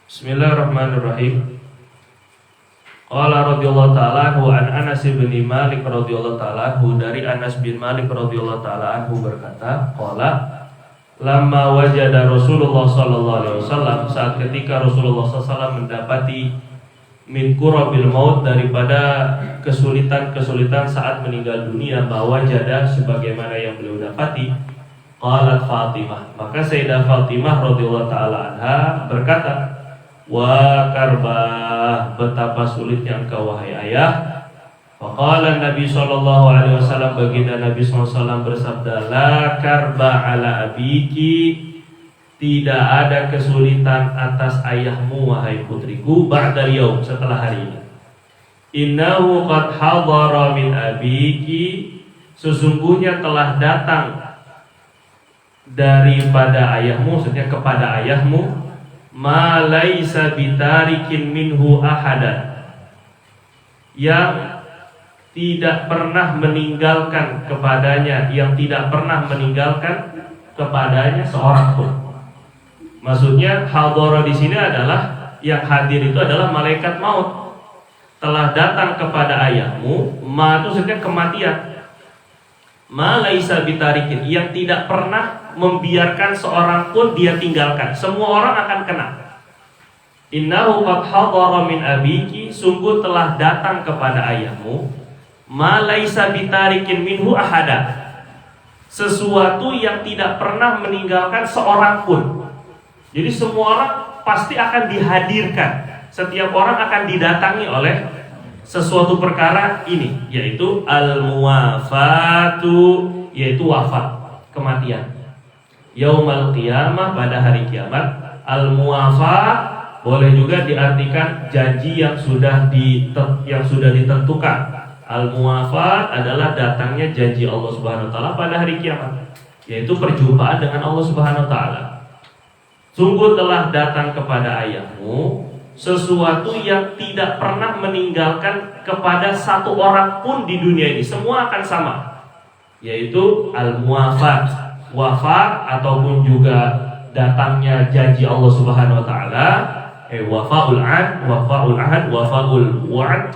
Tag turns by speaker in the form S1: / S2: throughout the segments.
S1: Bismillahirrahmanirrahim. Qala radhiyallahu ta'ala anhu an Anas bin Malik radhiyallahu ta'ala anhu, dari Anas bin Malik radhiyallahu ta'ala anhu berkata, qala lamma wajada Rasulullah sallallahu alaihi wasallam, saat ketika Rasulullah sallallahu alaihi wasallam mendapati min kurabil maut, daripada kesulitan-kesulitan saat meninggal dunia, bahwa wajada sebagaimana yang beliau dapati, qalat Fatimah, maka Sayyidah Fatimah radhiyallahu ta'ala anha berkata, wa karbah, betapa sulitnya engkau wahai ayah. Faqala Nabi sallallahu alaihi wasallam, baginda Nabi sallallahu alaihi wasallam bersabda, la karba ala abiki, tidak ada kesulitan atas ayahmu wahai putriku, ba'dal yaum, setelah hari ini. Innahu qad hadara min abiki, sesungguhnya telah datang daripada ayahmu, maksudnya kepada ayahmu, ma laisa bitarikin minhu ahadan, yang tidak pernah meninggalkan kepadanya, yang tidak pernah meninggalkan kepadanya seorang pun. Maksudnya hadara di sini adalah yang hadir itu adalah malaikat maut. Telah datang kepada ayahmu, ma itu maksudnya kematian. Ma laisa bitarikin, yang tidak pernah membiarkan seorang pun dia tinggalkan. Semua orang akan kena. Innahu qad hadara min abiki, sungguh telah datang kepada ayahmu, ma laisa bitarikin minhu ahada, sesuatu yang tidak pernah meninggalkan seorang pun. Jadi semua orang pasti akan dihadirkan. Setiap orang akan didatangi oleh sesuatu perkara ini, yaitu al-muwafatu, yaitu wafat, kematian. Yaumal qiyamah, pada hari kiamat. Al-muwafat boleh juga diartikan janji yang sudah ditentukan. Al-muwafat adalah datangnya janji Allah Subhanahu wa taala pada hari kiamat, yaitu perjumpaan dengan Allah Subhanahu wa taala. Sungguh telah datang kepada ayahmu sesuatu yang tidak pernah meninggalkan kepada satu orang pun di dunia ini. Semua akan sama, yaitu al-muwafat, wafat, ataupun juga datangnya janji Allah Subhanahu wa taala, wafaul ahad, wafaul wa'd,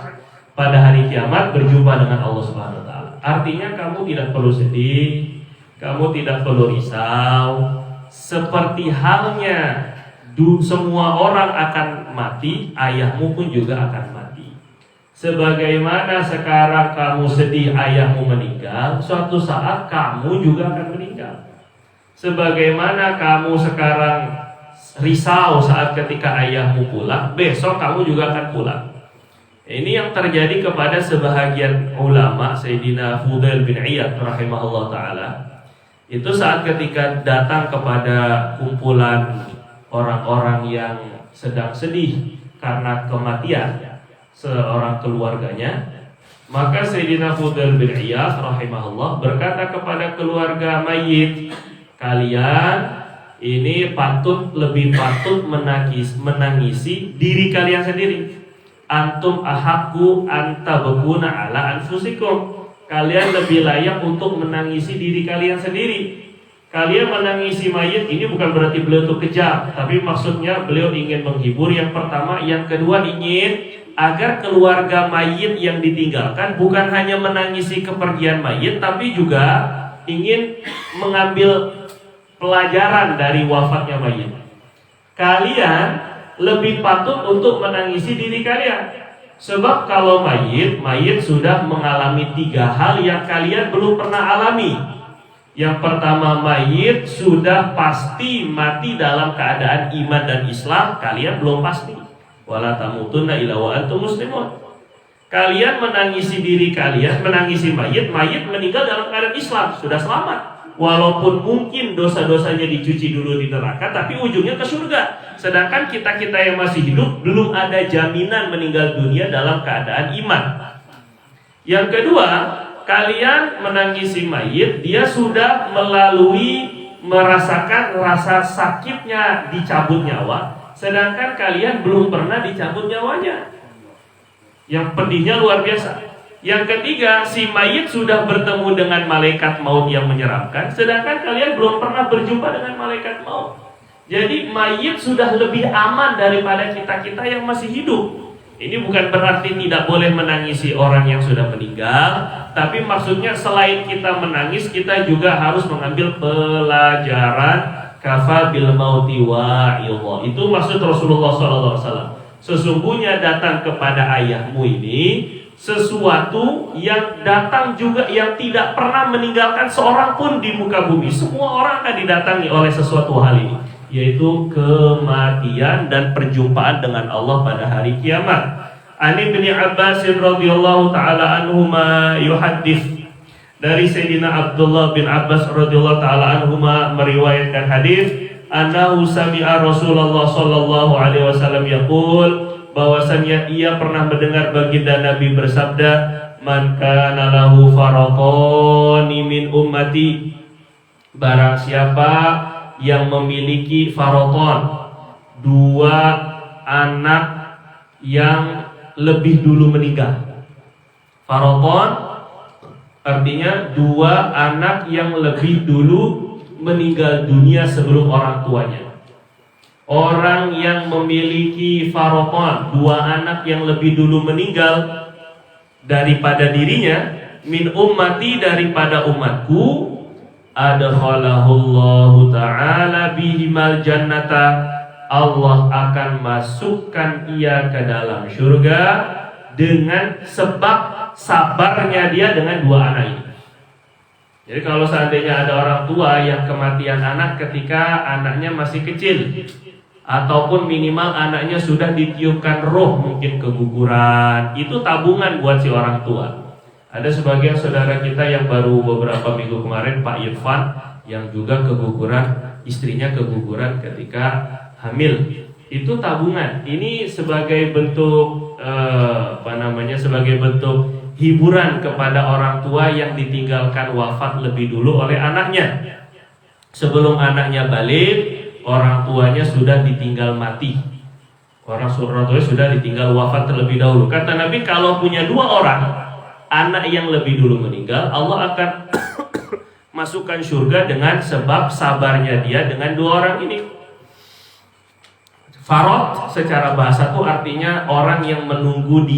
S1: pada hari kiamat berjumpa dengan Allah Subhanahu wa taala. Artinya kamu tidak perlu sedih, kamu tidak perlu risau. Seperti halnya semua orang akan mati, ayahmu pun juga akan mati. Sebagaimana sekarang kamu sedih ayahmu meninggal, suatu saat kamu juga akan meninggal. Sebagaimana kamu sekarang risau saat ketika ayahmu pulang, besok kamu juga akan pulang. Ini yang terjadi kepada sebahagian ulama. Sayyidina Fudail bin Iyad rahimahullah ta'ala, itu saat ketika datang kepada kumpulan orang-orang yang sedang sedih karena kematian seorang keluarganya, maka Sayyidina Fudail bin Iyad rahimahullah berkata kepada keluarga mayit, kalian ini lebih patut menangisi diri kalian sendiri. Antum ahaqqu antabkuna ala anfusikum, kalian lebih layak untuk menangisi diri kalian sendiri. Kalian menangisi mayit ini bukan berarti beliau itu kejam, tapi maksudnya beliau ingin menghibur, yang pertama. Yang kedua, ingin agar keluarga mayit yang ditinggalkan bukan hanya menangisi kepergian mayit, tapi juga ingin mengambil pelajaran dari wafatnya mayit. Kalian lebih patut untuk menangisi diri kalian. Sebab kalau mayit sudah mengalami 3 hal yang kalian belum pernah alami. Yang pertama, mayit sudah pasti mati dalam keadaan iman dan Islam, kalian belum pasti. Wala tamutunna illa wa antum muslimun. Kalian menangisi diri kalian, menangisi mayit meninggal dalam keadaan Islam, sudah selamat. Walaupun mungkin dosa-dosanya dicuci dulu di neraka, tapi ujungnya ke surga. Sedangkan kita-kita yang masih hidup belum ada jaminan meninggal dunia dalam keadaan iman. Yang kedua, kalian menangisi mayit, dia sudah merasakan rasa sakitnya dicabut nyawa, sedangkan kalian belum pernah dicabut nyawanya. Yang pedihnya luar biasa. Yang ketiga, si mayit sudah bertemu dengan malaikat maut yang menyeramkan, sedangkan kalian belum pernah berjumpa dengan malaikat maut. Jadi mayit sudah lebih aman daripada kita-kita yang masih hidup. Ini bukan berarti tidak boleh menangisi orang yang sudah meninggal, tapi maksudnya selain kita menangis, kita juga harus mengambil pelajaran. Kafa bil mauti wa'idha. Itu maksud Rasulullah SAW. Sesungguhnya datang kepada ayahmu ini sesuatu yang datang juga yang tidak pernah meninggalkan seorang pun di muka bumi. Semua orang akan didatangi oleh sesuatu hal ini, yaitu kematian dan perjumpaan dengan Allah pada hari kiamat. Ani bin Abbas radhiyallahu taala anhuma yuhaddits, dari Sayyidina Abdullah bin Abbas radhiyallahu taala anhuma meriwayatkan hadis, annahu sami'a Rasulullah sallallahu alaihi wasallam yaqul, bahwasannya ia pernah mendengar baginda Nabi bersabda, man kana lahu faratani min ummati, barang siapa yang memiliki faraton, dua anak yang lebih dulu meninggal. Faraton artinya dua anak yang lebih dulu meninggal dunia sebelum orang tuanya. Orang yang memiliki faraton, dua anak yang lebih dulu meninggal daripada dirinya, min ummati, daripada umatku, adkhalahullahu ta'ala bihimal jannata, Allah akan masukkan ia ke dalam surga dengan sebab sabarnya dia dengan dua anak ini. Jadi kalau seandainya ada orang tua yang kematian anak ketika anaknya masih kecil, ataupun minimal anaknya sudah ditiupkan roh, mungkin keguguran, itu tabungan buat si orang tua. Ada sebagian saudara kita yang baru beberapa minggu kemarin, Pak Irfan, yang juga keguguran, istrinya keguguran ketika hamil. Itu tabungan. Ini sebagai bentuk sebagai bentuk hiburan kepada orang tua yang ditinggalkan wafat lebih dulu oleh anaknya. Sebelum anaknya balik, orang tuanya sudah ditinggal mati. Orang tuanya sudah ditinggal wafat terlebih dahulu. Kata Nabi, kalau punya dua orang anak yang lebih dulu meninggal, Allah akan masukkan surga dengan sebab sabarnya dia dengan dua orang ini. Farot secara bahasa itu artinya orang yang menunggu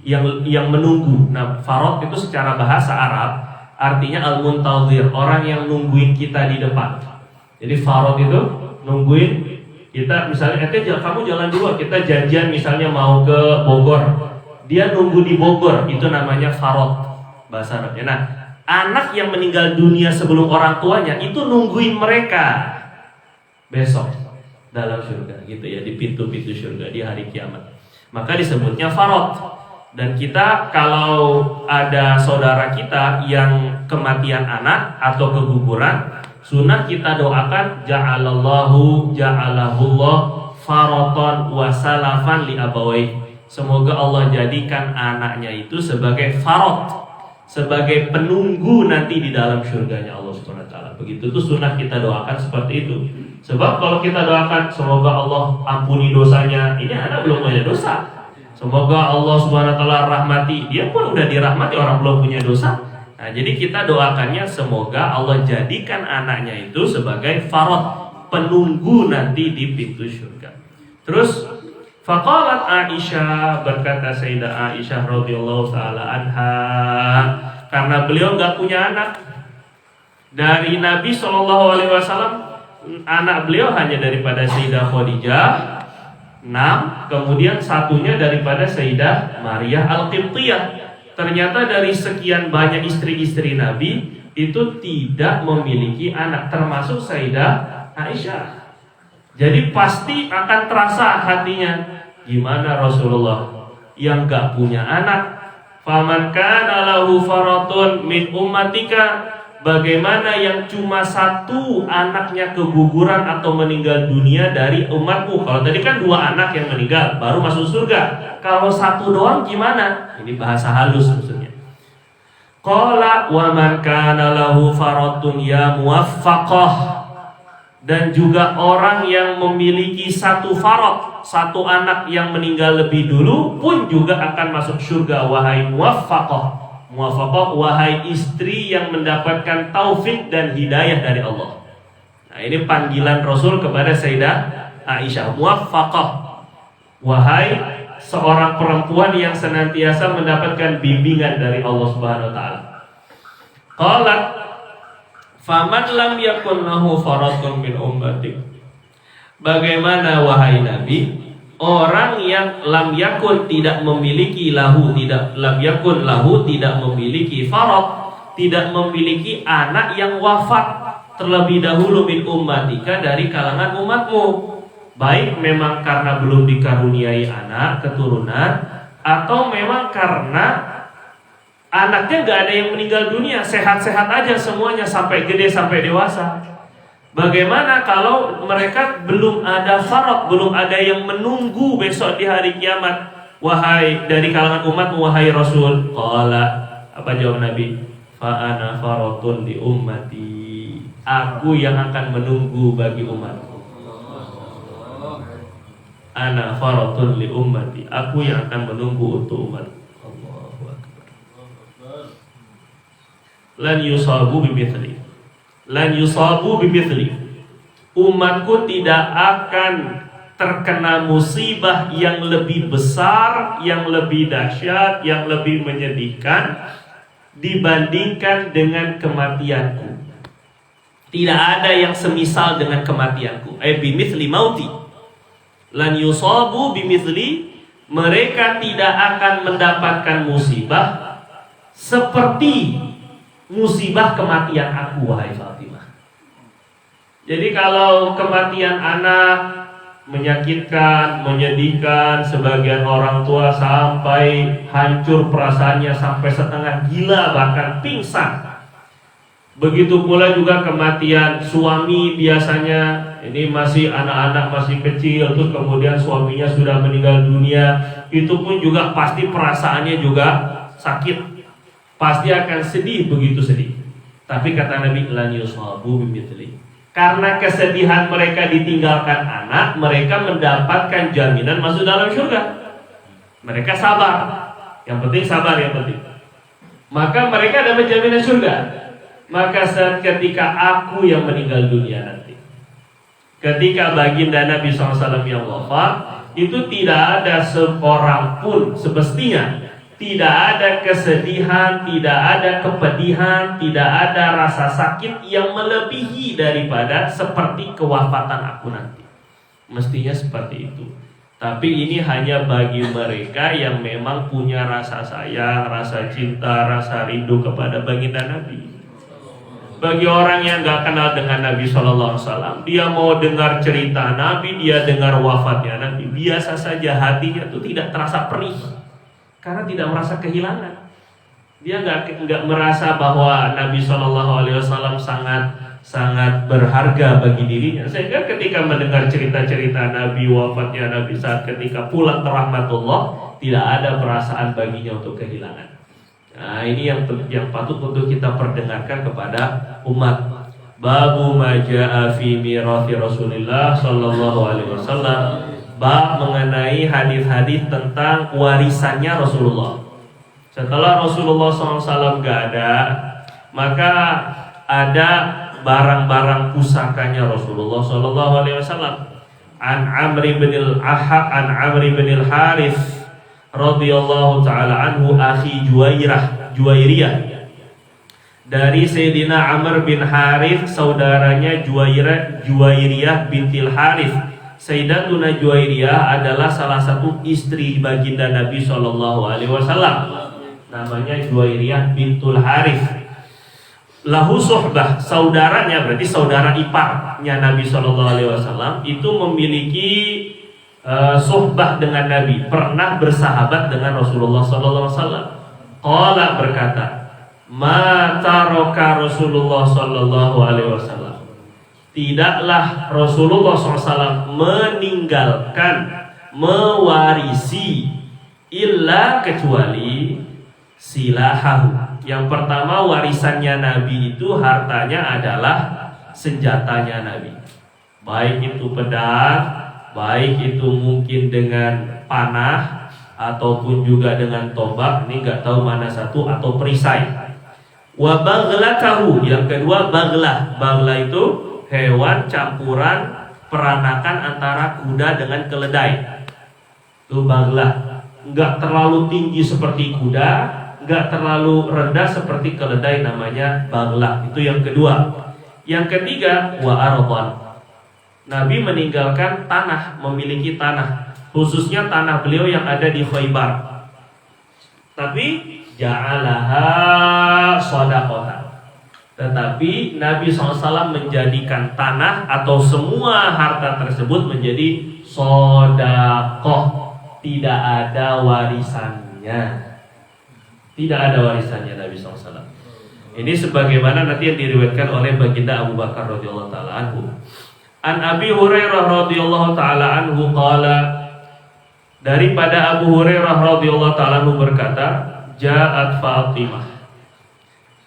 S1: yang menunggu. Nah, farot itu secara bahasa Arab artinya al-muntazir, orang yang nungguin kita di depan. Jadi farot itu nungguin kita, misalnya kamu jalan dulu, kita janjian misalnya mau ke Bogor, dia nunggu di Bogor, itu namanya farot bahasa Arabnya. Nah, anak yang meninggal dunia sebelum orang tuanya itu nungguin mereka besok dalam surga, gitu ya, di pintu-pintu surga di hari kiamat. Maka disebutnya farot. Dan kita kalau ada saudara kita yang kematian anak atau keguguran, sunnah kita doakan ja'alahullah faroton wasalafan li abawai. Semoga Allah jadikan anaknya itu sebagai farot, sebagai penunggu nanti di dalam surganya Allah Subhanahu wa taala. Begitu tuh sunnah kita doakan seperti itu. Sebab kalau kita doakan semoga Allah ampuni dosanya, ini anak belum punya dosa. Semoga Allah Subhanahu wa taala rahmati, dia pun udah dirahmati, orang belum punya dosa. Nah, jadi kita doakannya semoga Allah jadikan anaknya itu sebagai farad, penunggu nanti di pintu surga. Terus faqalat Aisyah, berkata Sayyidah Aisyah radhiyallahu taala anha, karena beliau enggak punya anak dari Nabi sallallahu alaihi wasallam, anak beliau hanya daripada Sayyidah Khadijah 6, kemudian satunya daripada Sayyidah Maryah Al-Qibtiyah. Ternyata dari sekian banyak istri-istri Nabi itu tidak memiliki anak, termasuk Sayyidah Aisyah. Jadi pasti akan terasa hatinya, gimana Rasulullah yang gak punya anak? Faman kana lahu faratun min ummatika, bagaimana yang cuma satu anaknya keguguran atau meninggal dunia dari umatmu? Kalau tadi kan dua anak yang meninggal baru masuk surga. Kalau satu doang gimana? Ini bahasa halus maksudnya. Qala wa man kana lahu faratun ya muwaffaqah, dan juga orang yang memiliki satu farat, satu anak yang meninggal lebih dulu pun juga akan masuk surga. Wahai muwaffaqah, muwafaqah, wahai istri yang mendapatkan taufik dan hidayah dari Allah. Nah, ini panggilan Rasul kepada Sayyidah Aisyah, muwaffaqah, wahai seorang perempuan yang senantiasa mendapatkan bimbingan dari Allah Subhanahu wa taala. Qalat faman lam yakun lahu faradun min ummati. Bagaimana wahai Nabi, orang yang lam yakun tidak memiliki lahu, tidak memiliki farad, tidak memiliki anak yang wafat terlebih dahulu min ummatika, dari kalangan umatmu, baik memang karena belum dikaruniai anak keturunan, atau memang karena anaknya gak ada yang meninggal dunia, sehat-sehat aja semuanya sampai gede sampai dewasa. Bagaimana kalau mereka belum ada farad, belum ada yang menunggu besok di hari kiamat, wahai dari kalangan umat, wahai Rasul? Qala, apa jawab Nabi? Fa ana faratun li ummati. Aku yang akan menunggu bagi umatku. Ana faratun li ummati. Aku yang akan menunggu untuk umatku. Allahu akbar. Lan yusabu bimithli. Lan yusabu bimithli. Umatku tidak akan terkena musibah yang lebih besar, yang lebih dahsyat, yang lebih menyedihkan dibandingkan dengan kematianku. Tidak ada yang semisal dengan kematianku. Bimithli mauti. Lan yusabu bimithli. Mereka tidak akan mendapatkan musibah seperti musibah kematian aku, wahai Fatimah. Jadi kalau kematian anak menyakitkan, menyedihkan, sebagian orang tua sampai hancur perasaannya, sampai setengah gila, bahkan pingsan. Begitu pula juga kematian suami, biasanya ini masih anak-anak masih kecil, terus kemudian suaminya sudah meninggal dunia, itu pun juga pasti perasaannya juga sakit. Pasti akan sedih, begitu sedih. Tapi kata Nabi, lan yusabu bimithli. Karena kesedihan mereka ditinggalkan anak, mereka mendapatkan jaminan masuk dalam surga. Mereka sabar. Yang penting sabar, yang penting. Maka mereka dapat jaminan surga. Maka saat ketika aku yang meninggal dunia nanti, ketika baginda Nabi SAW yang wafat, itu tidak ada seorang pun, semestinya tidak ada kesedihan, tidak ada kepedihan, tidak ada rasa sakit yang melebihi daripada seperti kewafatan aku nanti. Mestinya seperti itu. Tapi ini hanya bagi mereka yang memang punya rasa sayang, rasa cinta, rasa rindu kepada baginda Nabi. Bagi orang yang gak kenal dengan Nabi SAW, dia mau dengar cerita Nabi, dia dengar wafatnya Nabi, biasa saja, hatinya itu tidak terasa perih. Karena tidak merasa kehilangan. Dia nggak merasa bahwa Nabi SAW sangat berharga bagi dirinya. Sehingga ketika mendengar cerita-cerita Nabi, wafatnya Nabi, saat ketika pulang ke rahmatullah, tidak ada perasaan baginya untuk kehilangan. Nah, ini yang patut untuk kita perdengarkan kepada umat. Babu ma jaa fi mirathi Rasulillah sallallahu alaihi wasallam. Bab mengenai hadis-hadis tentang warisannya Rasulullah. Setelah Rasulullah SAW gak ada, maka ada barang-barang pusakanya Rasulullah SAW. An Amr bin al-Harith radhiyallahu taala anhu, akhi Juwairiyah. Dari Sayyidina Amr bin Harith, saudaranya Juwairiyah bintil Harith. Sayyidatuna Juwairiyah adalah salah satu istri baginda Nabi SAW. Namanya Juwairiyah bintul Harith. Lahu suhbah, saudaranya berarti saudara iparnya Nabi SAW itu memiliki suhbah dengan Nabi, pernah bersahabat dengan Rasulullah SAW. Qala, berkata, ma taraka Rasulullah SAW. Tidaklah Rasulullah SAW meninggalkan, mewarisi, illa kecuali silahahu. Yang pertama, warisannya Nabi itu hartanya adalah senjatanya Nabi. Baik itu pedang, baik itu mungkin dengan panah, ataupun juga dengan tombak. Ini nggak tahu mana satu, atau perisai. Wa baghlatahu, yang kedua baglah. Baglah itu hewan campuran peranakan antara kuda dengan keledai. Itu baglah. Enggak terlalu tinggi seperti kuda, enggak terlalu rendah seperti keledai, namanya baglah. Itu yang kedua. Yang ketiga, wa ardhan. Nabi meninggalkan tanah, memiliki tanah, khususnya tanah beliau yang ada di Khaybar. Tapi ja'alaha shadaqatan. Tetapi Nabi SAW menjadikan tanah atau semua harta tersebut menjadi shadaqah. Tidak ada warisannya. Tidak ada warisannya Nabi SAW. Ini sebagaimana nanti yang diriwayatkan oleh baginda Abu Bakar radhiyallahu taala anhu. An Abi Hurairah radhiyallahu taala anhu qala, daripada Abu Hurairah radhiyallahu taala anhu berkata, ja'at Fatimah.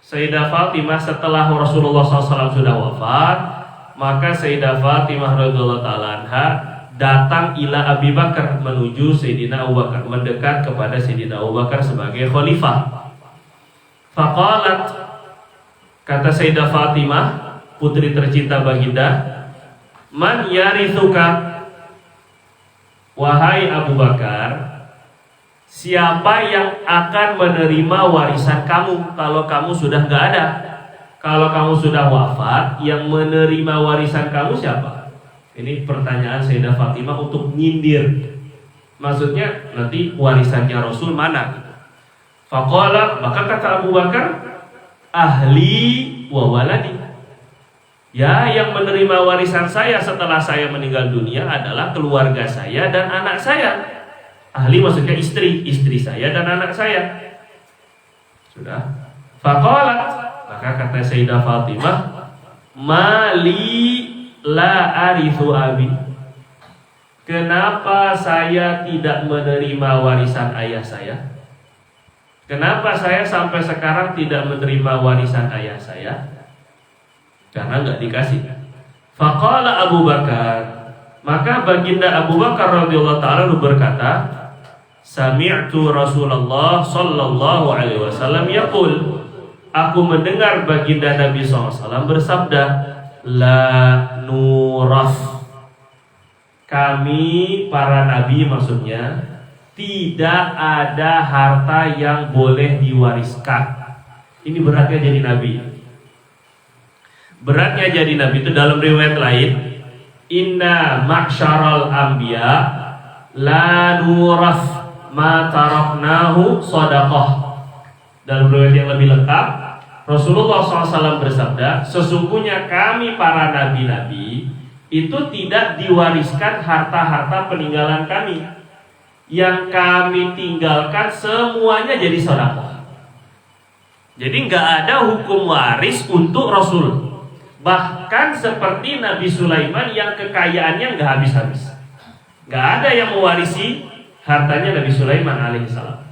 S1: Sayyidah Fatimah setelah Rasulullah SAW sudah wafat, maka Sayyidah Fatimah radhiyallahu taala anha datang ila Abi Bakar, menuju Sayyidina Abu Bakar, mendekat kepada Sayyidina Abu Bakar sebagai khalifah. Faqalat, kata Sayyidah Fatimah, putri tercinta baginda, man yarithuka, wahai Abu Bakar, siapa yang akan menerima warisan kamu kalau kamu sudah nggak ada? Kalau kamu sudah wafat, yang menerima warisan kamu siapa? Ini pertanyaan Sayyidah Fatimah untuk nyindir. Maksudnya nanti warisannya Rasul mana? Faqala, maka kata Abu Bakar, ahli wa waladi. Ya, yang menerima warisan saya setelah saya meninggal dunia adalah keluarga saya dan anak saya. Ahli maksudnya istri saya dan anak saya. Sudah. Faqalat, maka kata Sayyidah Fatimah, mali la arithu abi. Kenapa saya tidak menerima warisan ayah saya? Kenapa saya sampai sekarang tidak menerima warisan ayah saya? Karena nggak dikasih. Faqala Abu Bakar, maka baginda Abu Bakar radhiyallahu taala berkata, sami'tu Rasulullah sallallahu alaihi wasallam yaqul, aku mendengar baginda Nabi SAW bersabda, la nuraf, kami para nabi maksudnya tidak ada harta yang boleh diwariskan. Ini beratnya jadi nabi. Beratnya jadi nabi itu dalam riwayat lain, inna ma'syaral anbiya la nuraf ma taraknahu shadaqah. Dalam riwayat yang lebih lengkap, Rasulullah SAW bersabda, sesungguhnya kami para nabi-nabi itu tidak diwariskan harta-harta peninggalan kami. Yang kami tinggalkan semuanya jadi sedekah. Jadi nggak ada hukum waris untuk Rasul. Bahkan seperti Nabi Sulaiman yang kekayaannya nggak habis-habis. Nggak ada yang mewarisi hartanya Nabi Sulaiman alaihissalam.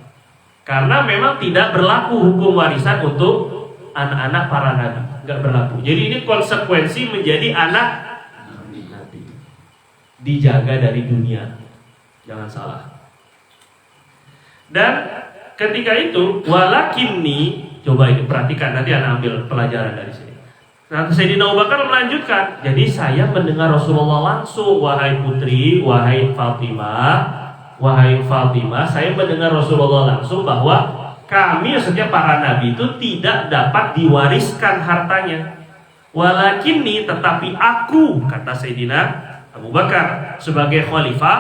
S1: Karena memang tidak berlaku hukum warisan untuk anak-anak para nabi, nggak berlaku. Jadi ini konsekuensi menjadi anak nabi. Dijaga dari dunia, jangan salah. Dan ketika itu, walakinni, coba ini perhatikan, nanti anak ambil pelajaran dari sini. Nah, Sayyidina Abu Bakar melanjutkan, jadi saya mendengar Rasulullah langsung, wahai putri, wahai Fatimah, saya mendengar Rasulullah langsung bahwa kami, maksudnya para nabi itu tidak dapat diwariskan hartanya. Walakinni, tetapi aku, kata Sayyidina Abu Bakar sebagai khalifah,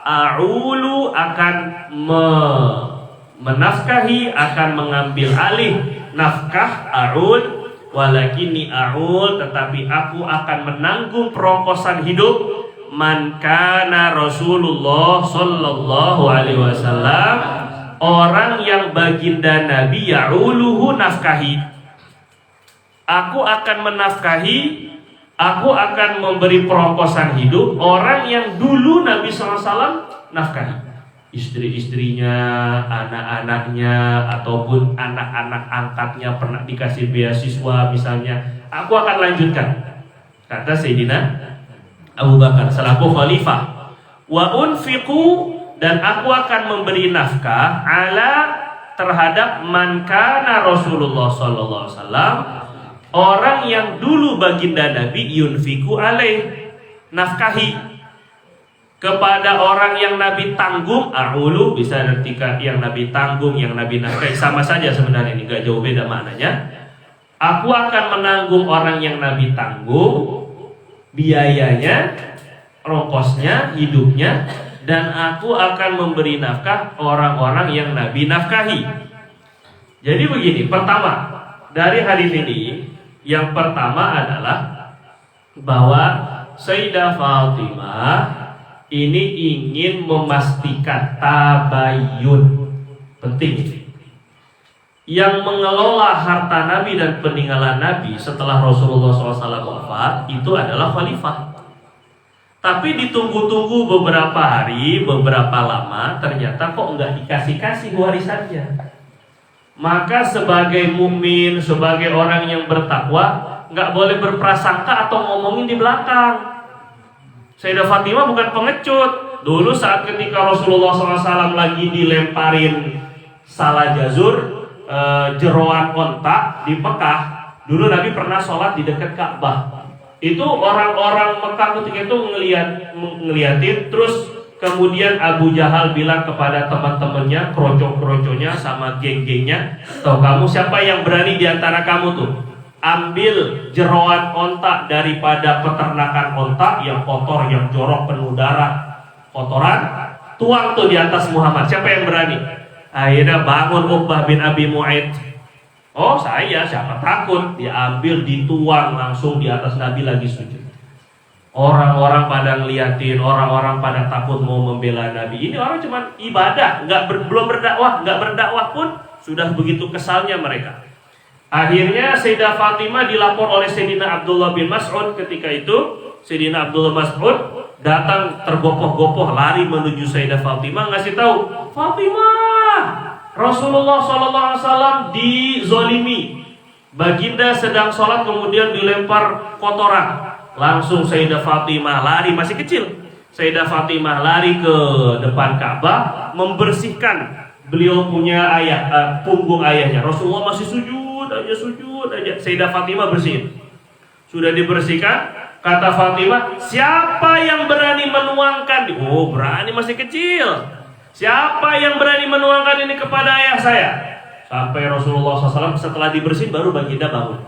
S1: a'ulu akan menafkahi, akan mengambil alih nafkah, a'ul, walakinni a'ul, tetapi aku akan menanggung perongkosan hidup man kana Rasulullah sallallahu alaihi wasallam, orang yang baginda Nabi ya'uluhu nafkahi. Aku akan menafkahi, aku akan memberi perongkosan hidup orang yang dulu Nabi SAW nafkahi. Istri-istrinya, anak-anaknya, ataupun anak-anak angkatnya pernah dikasih beasiswa misalnya. Aku akan lanjutkan, kata Sayyidina Abu Bakar selaku khalifah. Wa unfiqu, dan aku akan memberi nafkah ala terhadap man kana Rasulullah sallallahu alaihi wasallam, orang yang dulu baginda Nabi yunfiku alaih, nafkahi kepada orang yang Nabi tanggung. A'ulu bisa artikan yang Nabi tanggung, yang Nabi nafkahi, sama saja sebenarnya, ini gak jauh beda maknanya. Aku akan menanggung orang yang Nabi tanggung biayanya, rongkosnya, hidupnya, dan aku akan memberi nafkah orang-orang yang Nabi nafkahi. Jadi begini, pertama dari hadis ini, yang pertama adalah bahwa Sayyidah Fatimah ini ingin memastikan tabayyun. Penting. Yang mengelola harta Nabi dan peninggalan Nabi setelah Rasulullah SAW wafat itu adalah khalifah. Tapi ditunggu-tunggu beberapa hari, beberapa lama, ternyata kok nggak dikasih-kasih warisannya. Maka sebagai mukmin, sebagai orang yang bertakwa, nggak boleh berprasangka atau ngomongin di belakang. Sayyidah Fatimah bukan pengecut. Dulu saat ketika Rasulullah SAW lagi dilemparin salah jazur, jeroan onta di Mekah, dulu Nabi pernah sholat di dekat Ka'bah. Itu orang-orang Mekah ketika itu ngeliatin, terus kemudian Abu Jahal bilang kepada teman-temannya, kroco-kroconya sama geng-gengnya, tahu kamu siapa yang berani di antara kamu tuh ambil jeroan onta daripada peternakan onta yang kotor, yang jorok, penuh darah, kotoran, tuang tuh di atas Muhammad. Siapa yang berani? Akhirnya bangun Uqbah bin Abi Mu'aid. Oh saya, siapa takut? Diambil, dituang langsung di atas Nabi lagi sujud. Orang-orang pada ngeliatin, orang-orang pada takut mau membela Nabi. Ini orang cuma ibadah, belum berdakwah, nggak berdakwah pun sudah begitu kesalnya mereka. Akhirnya Sayyidah Fatimah dilapor oleh Sayyidina Abdullah bin Mas'ud. Ketika itu Sayyidina Abdullah Mas'ud datang tergopoh-gopoh lari menuju Sayyidah Fatimah, ngasih tahu, Fatimah, Rasulullah SAW dizolimi. Baginda sedang sholat kemudian dilempar kotoran. Langsung Sayyidah Fatimah lari, masih kecil, Sayyidah Fatimah lari ke depan Ka'bah membersihkan beliau punya punggung ayahnya. Rasulullah masih sujud aja. Sayyidah Fatimah bersihin. Sudah dibersihkan, kata Fatimah, siapa yang berani menuangkan? Oh berani, masih kecil. Siapa yang berani menuangkan ini kepada ayah saya? Sampai Rasulullah SAW setelah dibersihin baru baginda bangun.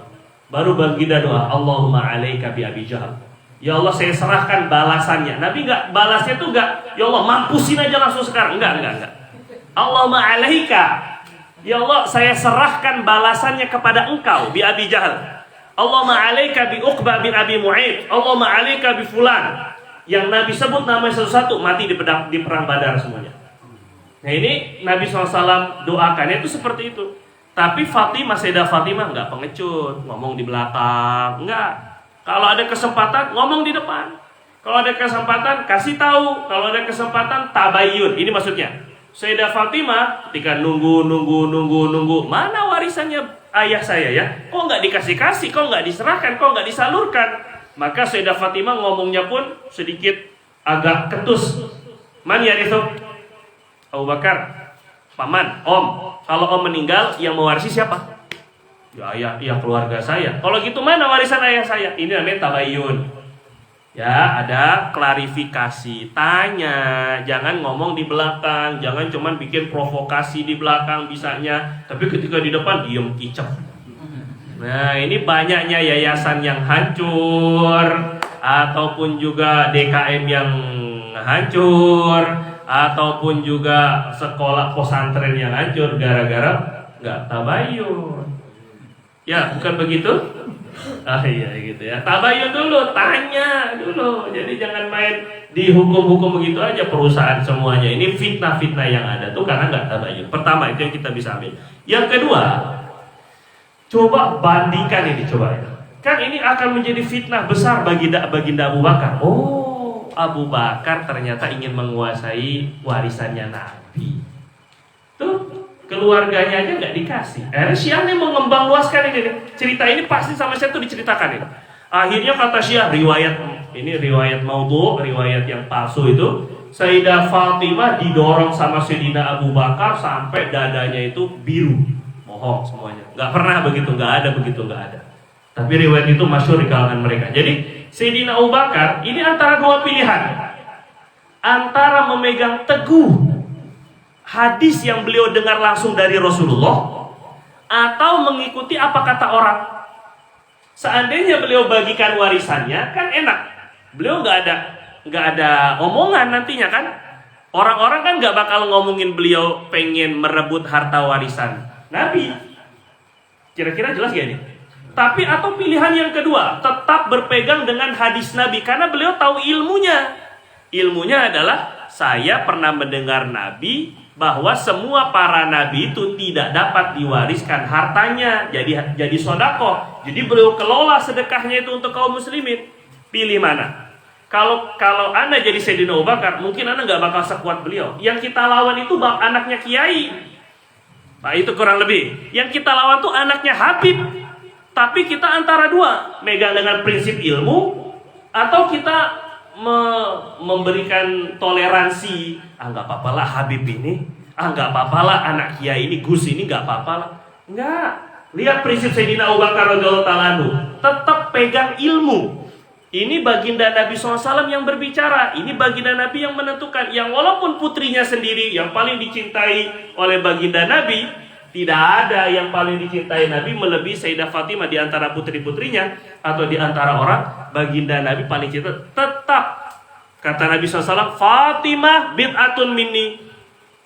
S1: Baru baginda doa, Allahumma alaika bi Abi Jahal. Ya Allah, saya serahkan balasannya. Nabi enggak balasnya tuh enggak, ya Allah mampusin aja langsung sekarang. Enggak. Allahumma alaika. Ya Allah, saya serahkan balasannya kepada engkau bi Abi Jahal. Allahumma alaika bi Uqbah bin Abi Mu'aid. Allahumma alaika bi fulan. Yang Nabi sebut namanya satu-satu mati di perang Badar semuanya. Nah ini Nabi SAW doakannya itu seperti itu. Tapi Fatimah, Sayyidah Fatimah nggak pengecut, ngomong di belakang, nggak. Kalau ada kesempatan ngomong di depan. Kalau ada kesempatan kasih tahu. Kalau ada kesempatan tabayyun. Ini maksudnya. Sayyidah Fatimah ketika nunggu, mana warisannya ayah saya ya? Kok nggak dikasih-kasih? Kok nggak diserahkan? Kok nggak disalurkan? Maka Sayyidah Fatimah ngomongnya pun sedikit agak ketus. Man yarithu? Abu Bakar. Paman, om. Kalau om meninggal, yang mewarisi siapa? Ya ayah, ya keluarga saya. Kalau gitu mana warisan ayah saya? Ini namanya tabayyun. Ya, ada klarifikasi. Tanya, jangan ngomong di belakang, jangan cuman bikin provokasi di belakang bisanya, tapi ketika di depan diem kicep. Nah, ini banyaknya yayasan yang hancur, ataupun juga DKM yang hancur, ataupun juga sekolah pesantren yang hancur gara-gara nggak tabayyun. Ya, bukan begitu? Ah iya gitu ya. Tabayyun dulu, tanya dulu. Jadi jangan main di hukum-hukum begitu aja perusahaan semuanya. Ini fitnah-fitnah yang ada tuh karena nggak tabayyun. Pertama itu yang kita bisa ambil. Yang kedua, coba bandingkan ini coba ya. Kan ini akan menjadi fitnah besar bagi baginda Abu Bakar. Oh, Abu Bakar ternyata ingin menguasai warisannya Nabi. Tuh, keluarganya aja nggak dikasih. Syiah nih mengembang luaskan ini nih. Cerita ini pasti sama saya tuh diceritakan ini. Akhirnya kata Syiah, riwayat maudhu, riwayat yang palsu itu. Sayyidah Fatimah didorong sama Sayyidina Abu Bakar sampai dadanya itu biru. Bohong semuanya. Nggak pernah begitu, nggak ada begitu, nggak ada. Tapi riwayat itu masyhur di kalangan mereka. Jadi Sayyidina Abu Bakar ini antara dua pilihan, antara memegang teguh hadis yang beliau dengar langsung dari Rasulullah, atau mengikuti apa kata orang. Seandainya beliau bagikan warisannya, kan enak. Beliau nggak ada omongan nantinya kan. Orang-orang kan nggak bakal ngomongin beliau pengen merebut harta warisan Nabi. Kira-kira jelas gak ini? Tapi atau pilihan yang kedua, tetap berpegang dengan hadis Nabi karena beliau tahu ilmunya. Ilmunya adalah saya pernah mendengar Nabi bahwa semua para nabi itu tidak dapat diwariskan hartanya jadi sedekah. Jadi beliau kelola sedekahnya itu untuk kaum muslimin. Pilih mana? Kalau Anda jadi Sayyidina Abu Bakar, mungkin Anda nggak bakal sekuat beliau. Yang kita lawan itu anaknya kiai. Nah, itu kurang lebih. Yang kita lawan tuh anaknya Habib. Tapi kita antara dua, megang dengan prinsip ilmu, atau kita memberikan toleransi. Nggak apa-apa lah Habib ini, nggak apa-apa lah anak kiai ini, Gus ini nggak apa-apa lah. Nggak. Lihat prinsip Sayyidina Abu Bakar radhiyallahu ta'ala anhu, tetap pegang ilmu. Ini baginda Nabi SAW yang berbicara. Ini baginda Nabi yang menentukan. Yang walaupun putrinya sendiri yang paling dicintai oleh baginda Nabi, tidak ada yang paling dicintai Nabi melebihi Sayyidah Fatimah di antara putri-putrinya, atau di antara orang baginda Nabi paling cinta. Tetap kata Nabi SAW, Fatimah bid'atun minni.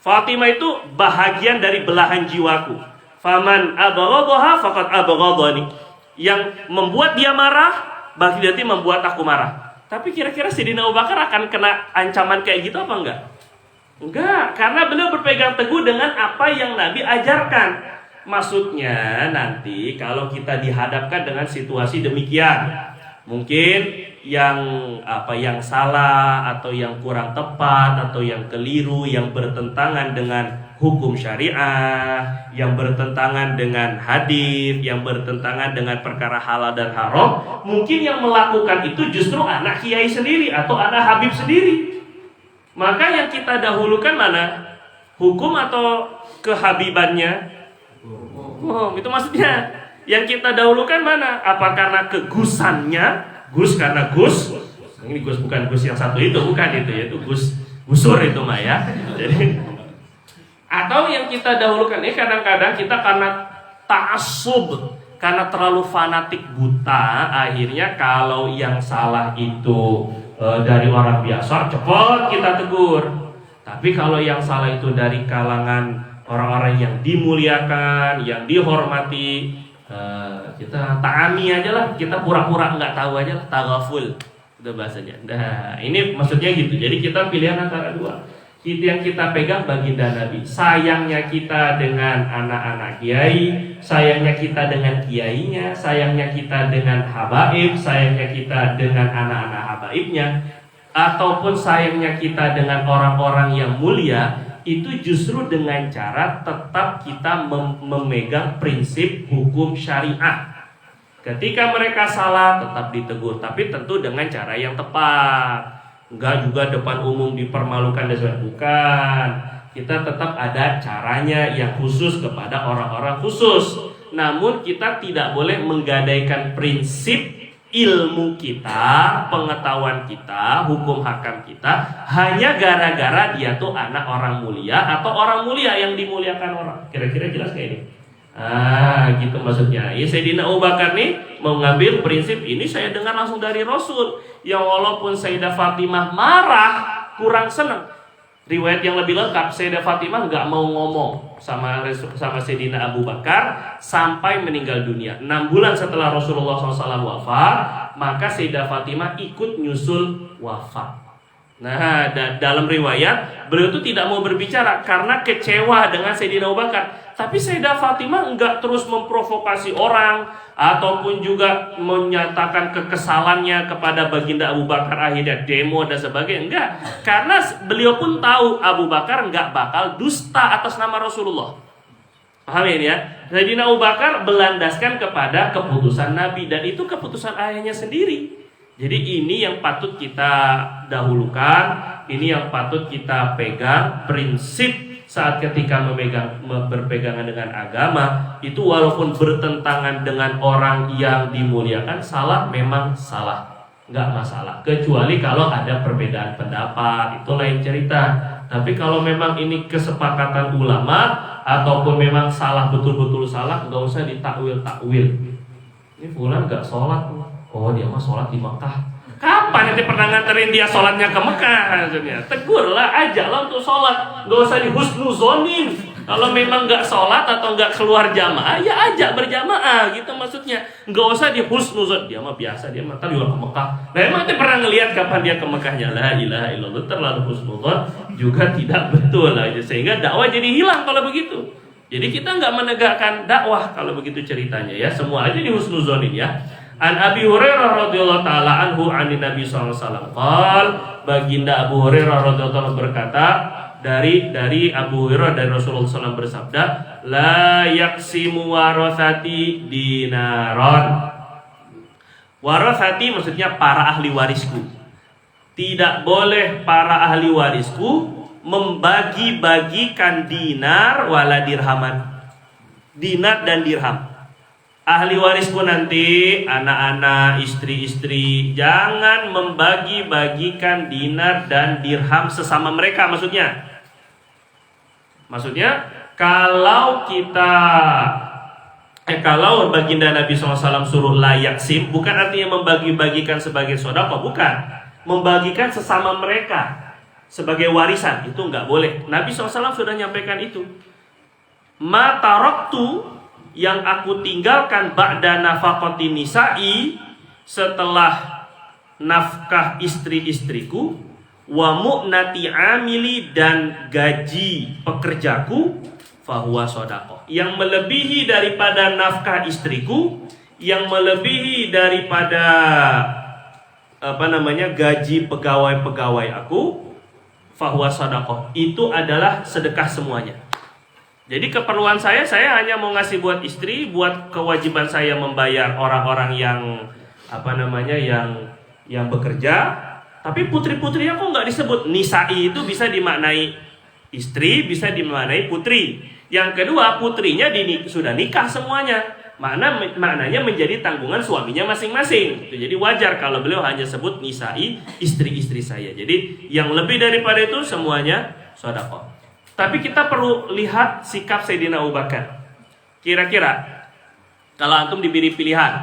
S1: Fatimah itu bahagian dari belahan jiwaku. Faman abghadaha faqad abghadani. Yang membuat dia marah berarti membuat aku marah. Tapi kira-kira Sayyidina Abu Bakar akan kena ancaman kayak gitu apa enggak? Enggak, karena beliau berpegang teguh dengan apa yang Nabi ajarkan. Maksudnya nanti kalau kita dihadapkan dengan situasi demikian, mungkin yang salah atau yang kurang tepat atau yang keliru, yang bertentangan dengan hukum syariah, yang bertentangan dengan hadis, yang bertentangan dengan perkara halal dan haram, mungkin yang melakukan itu justru anak kiai sendiri atau anak habib sendiri. Maka yang kita dahulukan mana? Hukum atau kehabibannya? Itu maksudnya. Yang kita dahulukan mana? Apa karena kegusannya? Gus karena Gus. Ini Gus bukan Gus yang satu itu, bukan itu, yaitu Gus Gusur itu mah ya. Jadi atau yang kita dahulukan ini kadang-kadang kita karena ta'assub, karena terlalu fanatik buta, akhirnya kalau yang salah itu dari orang biasa cepat kita tegur. Tapi kalau yang salah itu dari kalangan orang-orang yang dimuliakan, yang dihormati, kita ta'ami aja lah, kita pura-pura nggak tahu aja lah, taghaful itu bahasanya. Nah ini maksudnya gitu. Jadi kita pilihan antara dua. Yang kita pegang baginda Nabi. Sayangnya kita dengan anak-anak kiai, sayangnya kita dengan kiainya, sayangnya kita dengan habaib, sayangnya kita dengan anak-anak habaibnya, ataupun sayangnya kita dengan orang-orang yang mulia, itu justru dengan cara tetap kita memegang prinsip hukum syariah. Ketika mereka salah tetap ditegur, tapi tentu dengan cara yang tepat. Enggak juga depan umum dipermalukan dan sebagainya. Bukan. Kita tetap ada caranya yang khusus kepada orang-orang khusus. Namun kita tidak boleh menggadaikan prinsip ilmu kita, pengetahuan kita, hukum hakam kita hanya gara-gara dia tuh anak orang mulia atau orang mulia yang dimuliakan orang. Kira-kira jelas kayak ini? Gitu maksudnya. Ya, Sayyidina Abu Bakar nih mengambil prinsip ini, saya dengar langsung dari Rasul. Yang walaupun Sayyidah Fatimah marah, kurang senang. Riwayat yang lebih lengkap, Sayyidah Fatimah nggak mau ngomong sama Sayyidina Abu Bakar sampai meninggal dunia. 6 bulan setelah Rasulullah SAW wafat, maka Sayyidah Fatimah ikut nyusul wafat. Nah, dalam riwayat beliau itu tidak mau berbicara karena kecewa dengan Sayyidina Abu Bakar. Tapi Sayyidah Fatimah enggak terus memprovokasi orang ataupun juga menyatakan kekesalannya kepada baginda Abu Bakar, akhirnya demo dan sebagainya. Enggak, karena beliau pun tahu Abu Bakar enggak bakal dusta atas nama Rasulullah. Paham ini ya? Sayyidina Abu Bakar berlandaskan kepada keputusan Nabi, dan itu keputusan ayahnya sendiri. Jadi ini yang patut kita dahulukan, ini yang patut kita pegang, prinsip saat ketika berpegangan dengan agama itu walaupun bertentangan dengan orang yang dimuliakan, salah memang salah, nggak masalah. Kecuali kalau ada perbedaan pendapat, itu lain cerita. Tapi kalau memang ini kesepakatan ulama ataupun memang salah, betul-betul salah, nggak usah ditakwil-takwil. Ini fulan nggak sholat, oh dia mah sholat di Mekah. Kapan nanti pernah nganterin dia sholatnya ke Mekah? Maksudnya tegurlah, ajaklah untuk sholat, nggak usah dihusnuzonin. Kalau memang nggak sholat atau nggak keluar jamaah, ya ajak berjamaah gitu maksudnya. Nggak usah dihusnuzon, dia mah biasa, dia mah juga ke Mekah. Nah emang nanti pernah ngelihat kapan dia ke Mekahnya? La ilaha illallah, terlalu husnuzon juga tidak betul aja, sehingga dakwah jadi hilang kalau begitu. Jadi kita nggak menegakkan dakwah kalau begitu ceritanya ya, semua aja dihusnuzonin ya. An Abi Hurairah radhiyallahu taala anhu anin Nabi sallallahu alaihi wasallam qol, baginda Abu Hurairah radhiyallahu berkata, dari Abu Hurairah dari Rasulullah SAW bersabda, la yaksimu warathati dinaron. Warathati maksudnya para ahli warisku. Tidak boleh para ahli warisku membagi-bagikan dinar wala dirhaman. Dinar dan dirham. Ahli warisku nanti, anak-anak, istri-istri, jangan membagi-bagikan dinar dan dirham sesama mereka. Maksudnya kalau kalau baginda Nabi SAW suruh layak sim, bukan artinya membagi-bagikan sebagai sedekah, bukan. Membagikan sesama mereka sebagai warisan, itu nggak boleh. Nabi SAW sudah nyampaikan itu. Ma taraktu, yang aku tinggalkan ba'da nafaqati nisa'i, setelah nafkah istri-istriku, wa mu'nati amili, dan gaji pekerjaku, fahuwa shadaqah. Yang melebihi daripada nafkah istriku, yang melebihi daripada gaji pegawai-pegawai aku, fahuwa shadaqah. Itu adalah sedekah semuanya. Jadi keperluan saya hanya mau ngasih buat istri, buat kewajiban saya membayar orang-orang yang yang bekerja. Tapi putri-putrinya kok nggak disebut? Nisa'i itu bisa dimaknai istri, bisa dimaknai putri. Yang kedua, putrinya sudah nikah semuanya. Maknanya menjadi tanggungan suaminya masing-masing. Jadi wajar kalau beliau hanya sebut nisa'i, istri-istri saya. Jadi yang lebih daripada itu semuanya sedekah. Tapi kita perlu lihat sikap Sayyidina Abu Bakar. Kira-kira kalau antum diberi pilihan,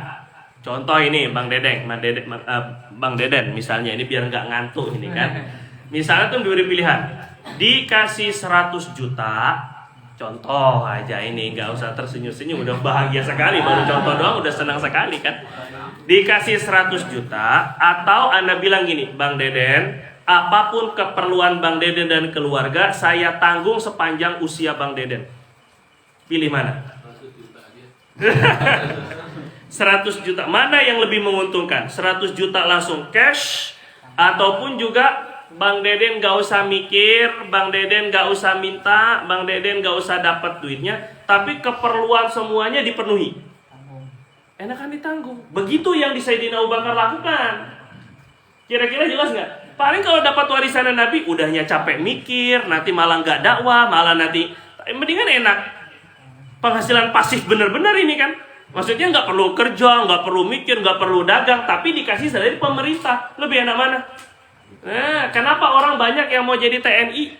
S1: contoh ini Bang Deden misalnya, ini biar nggak ngantuk ini kan. Misalnya antum diberi pilihan, dikasih 100 juta, contoh aja ini, nggak usah tersenyum-senyum, udah bahagia sekali, baru contoh doang udah senang sekali kan. Dikasih 100 juta, atau Anda bilang gini, Bang Deden, apapun keperluan Bang Deden dan keluarga, saya tanggung sepanjang usia Bang Deden. Pilih mana? 100 juta. Mana yang lebih menguntungkan? 100 juta langsung cash, ataupun juga Bang Deden gak usah mikir, Bang Deden gak usah minta, Bang Deden gak usah dapat duitnya, tapi keperluan semuanya dipenuhi. Enakan ditanggung. Begitu yang di Sayyidina Abu Bakar lakukan. Kira-kira jelas gak? Paling kalau dapat warisan Nabi, udahnya capek mikir, nanti malah nggak dakwah, malah nanti mendingan enak. Penghasilan pasif bener-bener ini kan. Maksudnya nggak perlu kerja, nggak perlu mikir, nggak perlu dagang, tapi dikasih dari pemerintah. Lebih enak mana? Nah, kenapa orang banyak yang mau jadi TNI?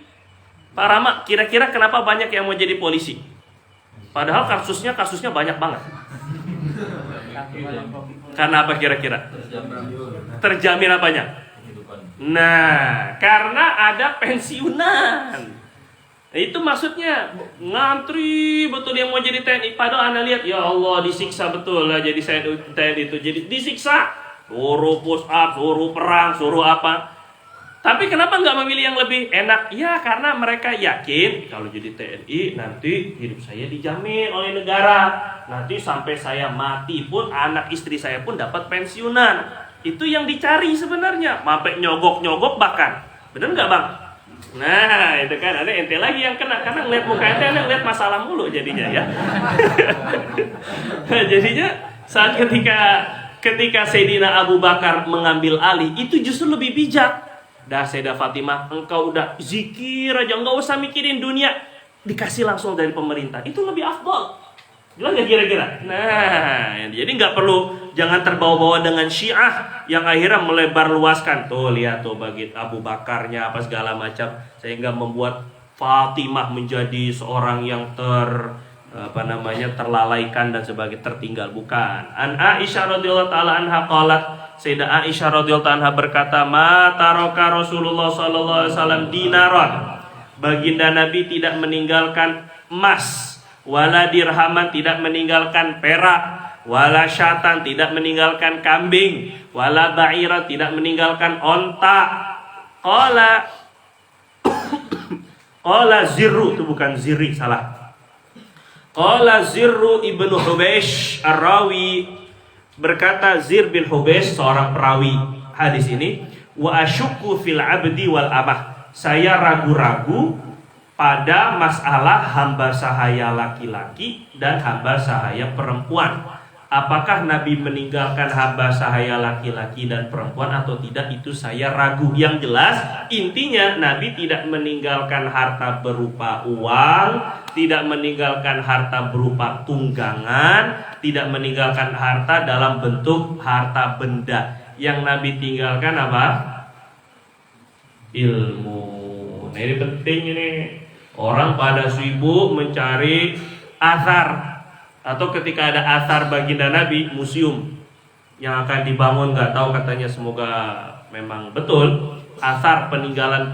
S1: Pak Rama, kira-kira kenapa banyak yang mau jadi polisi? Padahal kasusnya banyak banget. Karena apa kira-kira? Terjamin apanya? Nah, karena ada pensiunan. Itu maksudnya ngantri betul yang mau jadi TNI. Padahal Anda lihat, ya Allah, disiksa betul lah jadi TNI itu. Jadi disiksa, suruh push up, suruh perang, suruh apa. Tapi kenapa nggak memilih yang lebih enak? Ya karena mereka yakin kalau jadi TNI nanti hidup saya dijamin oleh negara. Nanti sampai saya mati pun anak istri saya pun dapat pensiunan. Itu yang dicari sebenarnya, sampai nyogok-nyogok bahkan. Bener nggak Bang? Nah itu kan, ada ente lagi yang kena, karena ngeliat muka ente, ngeliat masalah mulu jadinya ya. Jadinya saat ketika Sayyidina Abu Bakar mengambil alih, itu justru lebih bijak. Dah Sayyidah Fatimah, engkau udah zikir aja, nggak usah mikirin dunia.
S2: dikasih langsung dari pemerintah, itu lebih afdol. Jelas nggak kira-kira? Nah, jadi nggak perlu, jangan terbawa-bawa dengan Syiah yang akhirnya melebar luaskan. Tuh lihat tuh bagi Abu Bakarnya apa segala macam, sehingga membuat Fatimah menjadi seorang yang terlalaikan dan sebagai tertinggal. Bukan. An Aisyah radhiyallahu taala anha qalat, Sayyidah Aisyah radhiyallahu anha berkata, "Ma taraka Rasulullah sallallahu alaihi wasallam dinaron." Baginda Nabi tidak meninggalkan emas, wala dirhaman, tidak meninggalkan perak, wala syatan, tidak meninggalkan kambing, wala ba'iran, tidak meninggalkan onta. Qala Zirru, itu bukan Zirri, salah. Qala Zirru ibnu Hubeish Ar-Rawi, berkata Zir bin Hubeish, seorang perawi hadis ini, wa asyukku fil abdi wal amah, saya ragu-ragu pada masalah hamba sahaya laki-laki dan hamba sahaya perempuan. Apakah Nabi meninggalkan hamba sahaya laki-laki dan perempuan atau tidak, itu saya ragu. Yang jelas intinya Nabi tidak meninggalkan harta berupa uang, tidak meninggalkan harta berupa tunggangan, tidak meninggalkan harta dalam bentuk harta benda. Yang Nabi tinggalkan apa? Ilmu. Nah ini penting ini. Orang pada sibuk mencari athar, atau ketika ada athar baginda Nabi, museum yang akan dibangun, nggak tahu katanya, semoga memang betul, athar peninggalan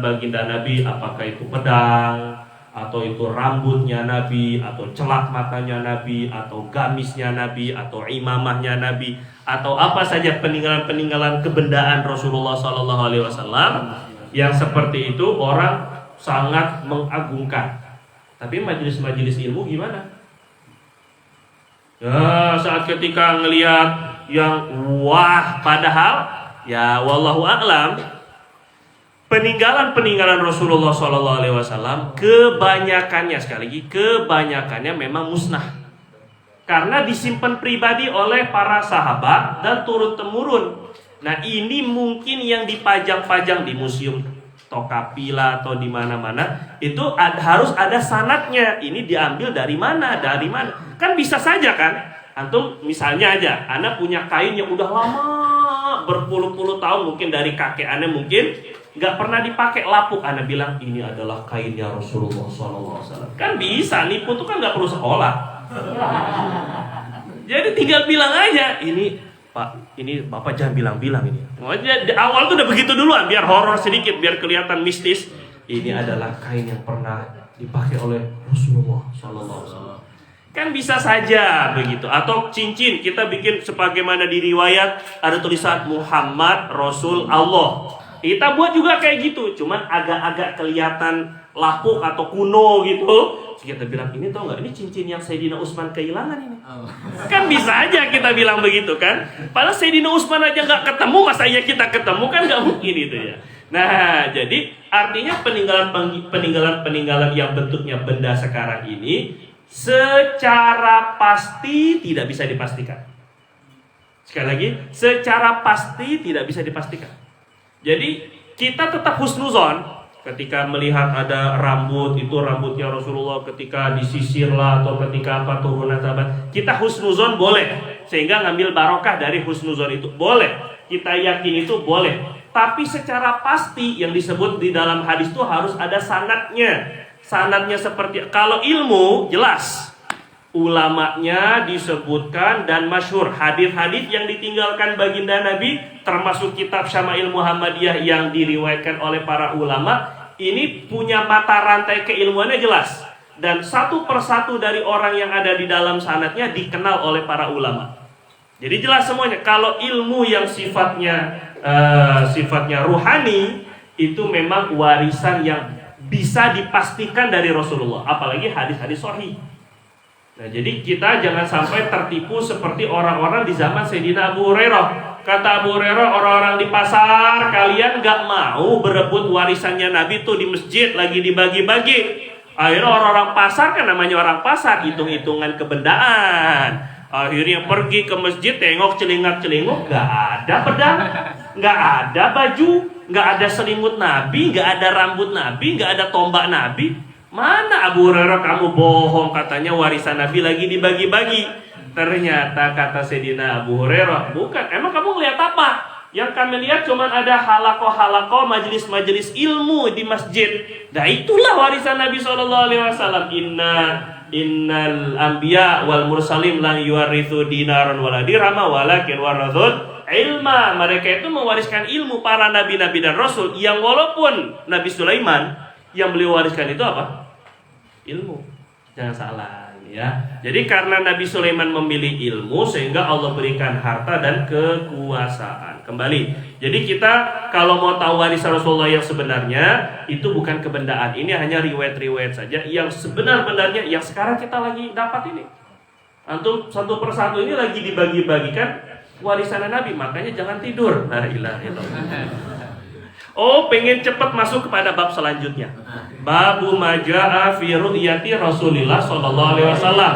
S2: baginda Nabi, apakah itu pedang, atau itu rambutnya Nabi, atau celak matanya Nabi, atau gamisnya Nabi, atau imamahnya Nabi, atau apa saja peninggalan kebendaan Rasulullah SAW. Yang seperti itu orang sangat mengagungkan. Tapi majelis-majelis ilmu gimana? Ya, saat ketika ngelihat yang wah, padahal ya wallahu a'lam, peninggalan Rasulullah SAW kebanyakannya, sekali lagi kebanyakannya memang musnah, karena disimpan pribadi oleh para sahabat dan turun temurun. Nah ini mungkin yang dipajang-pajang di museum Tokapila atau di mana-mana, itu harus ada sanadnya. Ini diambil dari mana? Dari mana? Kan bisa saja kan? Antum misalnya aja, Anda punya kain yang udah lama, berpuluh-puluh tahun, mungkin dari kakek Anda mungkin nggak pernah dipakai, lapuk. Anda bilang ini adalah kainnya Rasulullah SAW. Kan bisa, nipu tuh kan nggak perlu sekolah. Jadi tinggal bilang aja, ini Pak, ini Bapak jangan bilang-bilang ini. Di awal tuh udah begitu duluan, biar horor sedikit, biar kelihatan mistis. Ini adalah kain yang pernah dipakai oleh Rasulullah SAW. Kan bisa saja begitu. Atau cincin, kita bikin sebagaimana di riwayat ada tulisan Muhammad Rasul Allah. Kita buat juga kayak gitu, cuman agak-agak kelihatan lapuk atau kuno gitu. Kita bilang, ini tau nggak, ini cincin yang Sayyidina Utsman kehilangan ini. Kan bisa aja kita bilang begitu kan. Padahal Sayyidina Utsman aja nggak ketemu, masa iya kita ketemu, kan nggak mungkin itu ya. Nah, jadi artinya peninggalan yang bentuknya benda sekarang ini secara pasti tidak bisa dipastikan. Sekali lagi, secara pasti tidak bisa dipastikan. Jadi kita tetap husnuzon. Ketika melihat ada rambut, itu rambutnya Rasulullah, ketika disisir lah atau ketika apa turunan sahabat, kita husnuzon boleh, sehingga ngambil barokah dari husnuzon itu boleh, kita yakin itu boleh. Tapi secara pasti yang disebut di dalam hadis itu harus ada sanadnya. Sanadnya seperti, kalau ilmu jelas, ulamanya disebutkan dan masyhur. Hadis-hadis yang ditinggalkan baginda Nabi, termasuk kitab Syama'il Muhammadiyah yang diriwayatkan oleh para ulama, ini punya mata rantai keilmuannya jelas. Dan satu persatu dari orang yang ada di dalam sanadnya dikenal oleh para ulama. Jadi jelas semuanya. Kalau ilmu yang sifatnya ruhani, itu memang warisan yang bisa dipastikan dari Rasulullah. Apalagi hadis-hadis sahih. Nah, jadi kita jangan sampai tertipu seperti orang-orang di zaman Sayyidina Abu Hurairah. Kata Abu Hurairah, orang-orang di pasar, kalian gak mau berebut warisannya Nabi tuh di masjid, lagi dibagi-bagi. Akhirnya orang-orang pasar, kan namanya orang pasar, hitung-hitungan kebendaan. Akhirnya pergi ke masjid, tengok celingak-celinguk, gak ada pedang, gak ada baju, gak ada selimut Nabi, gak ada rambut Nabi, gak ada tombak Nabi. Mana Abu Hurairah, kamu bohong, katanya warisan Nabi lagi dibagi-bagi. Ternyata kata Sayyidina Abu Hurairah, bukan. Emang kamu ngeliat apa? Yang kami lihat cuma ada halakoh-halakoh, majelis-majelis ilmu di masjid. Nah itulah warisan Nabi SAW. Innal anbiya wal mursalim lan yuwarithu dinaran wala dirhama walakin warathul ilma. Mereka itu mewariskan ilmu, para nabi-nabi dan rasul, yang walaupun Nabi Sulaiman yang beliau wariskan itu apa? Ilmu. Jangan salah ya. Jadi karena Nabi Sulaiman memilih ilmu, sehingga Allah berikan harta dan kekuasaan. Kembali. Jadi kita kalau mau tahu warisan Rasulullah yang sebenarnya, itu bukan kebendaan. Ini hanya riwayat-riwayat saja yang sebenar-benarnya yang sekarang kita lagi dapat ini. Antum satu persatu ini lagi dibagi-bagikan warisan Nabi. Makanya jangan tidur. La ilaha illallah. Oh, pengen cepat masuk kepada bab selanjutnya. Babu majaa fi ru'yati Rasulillah sallallahu alaihi wasallam.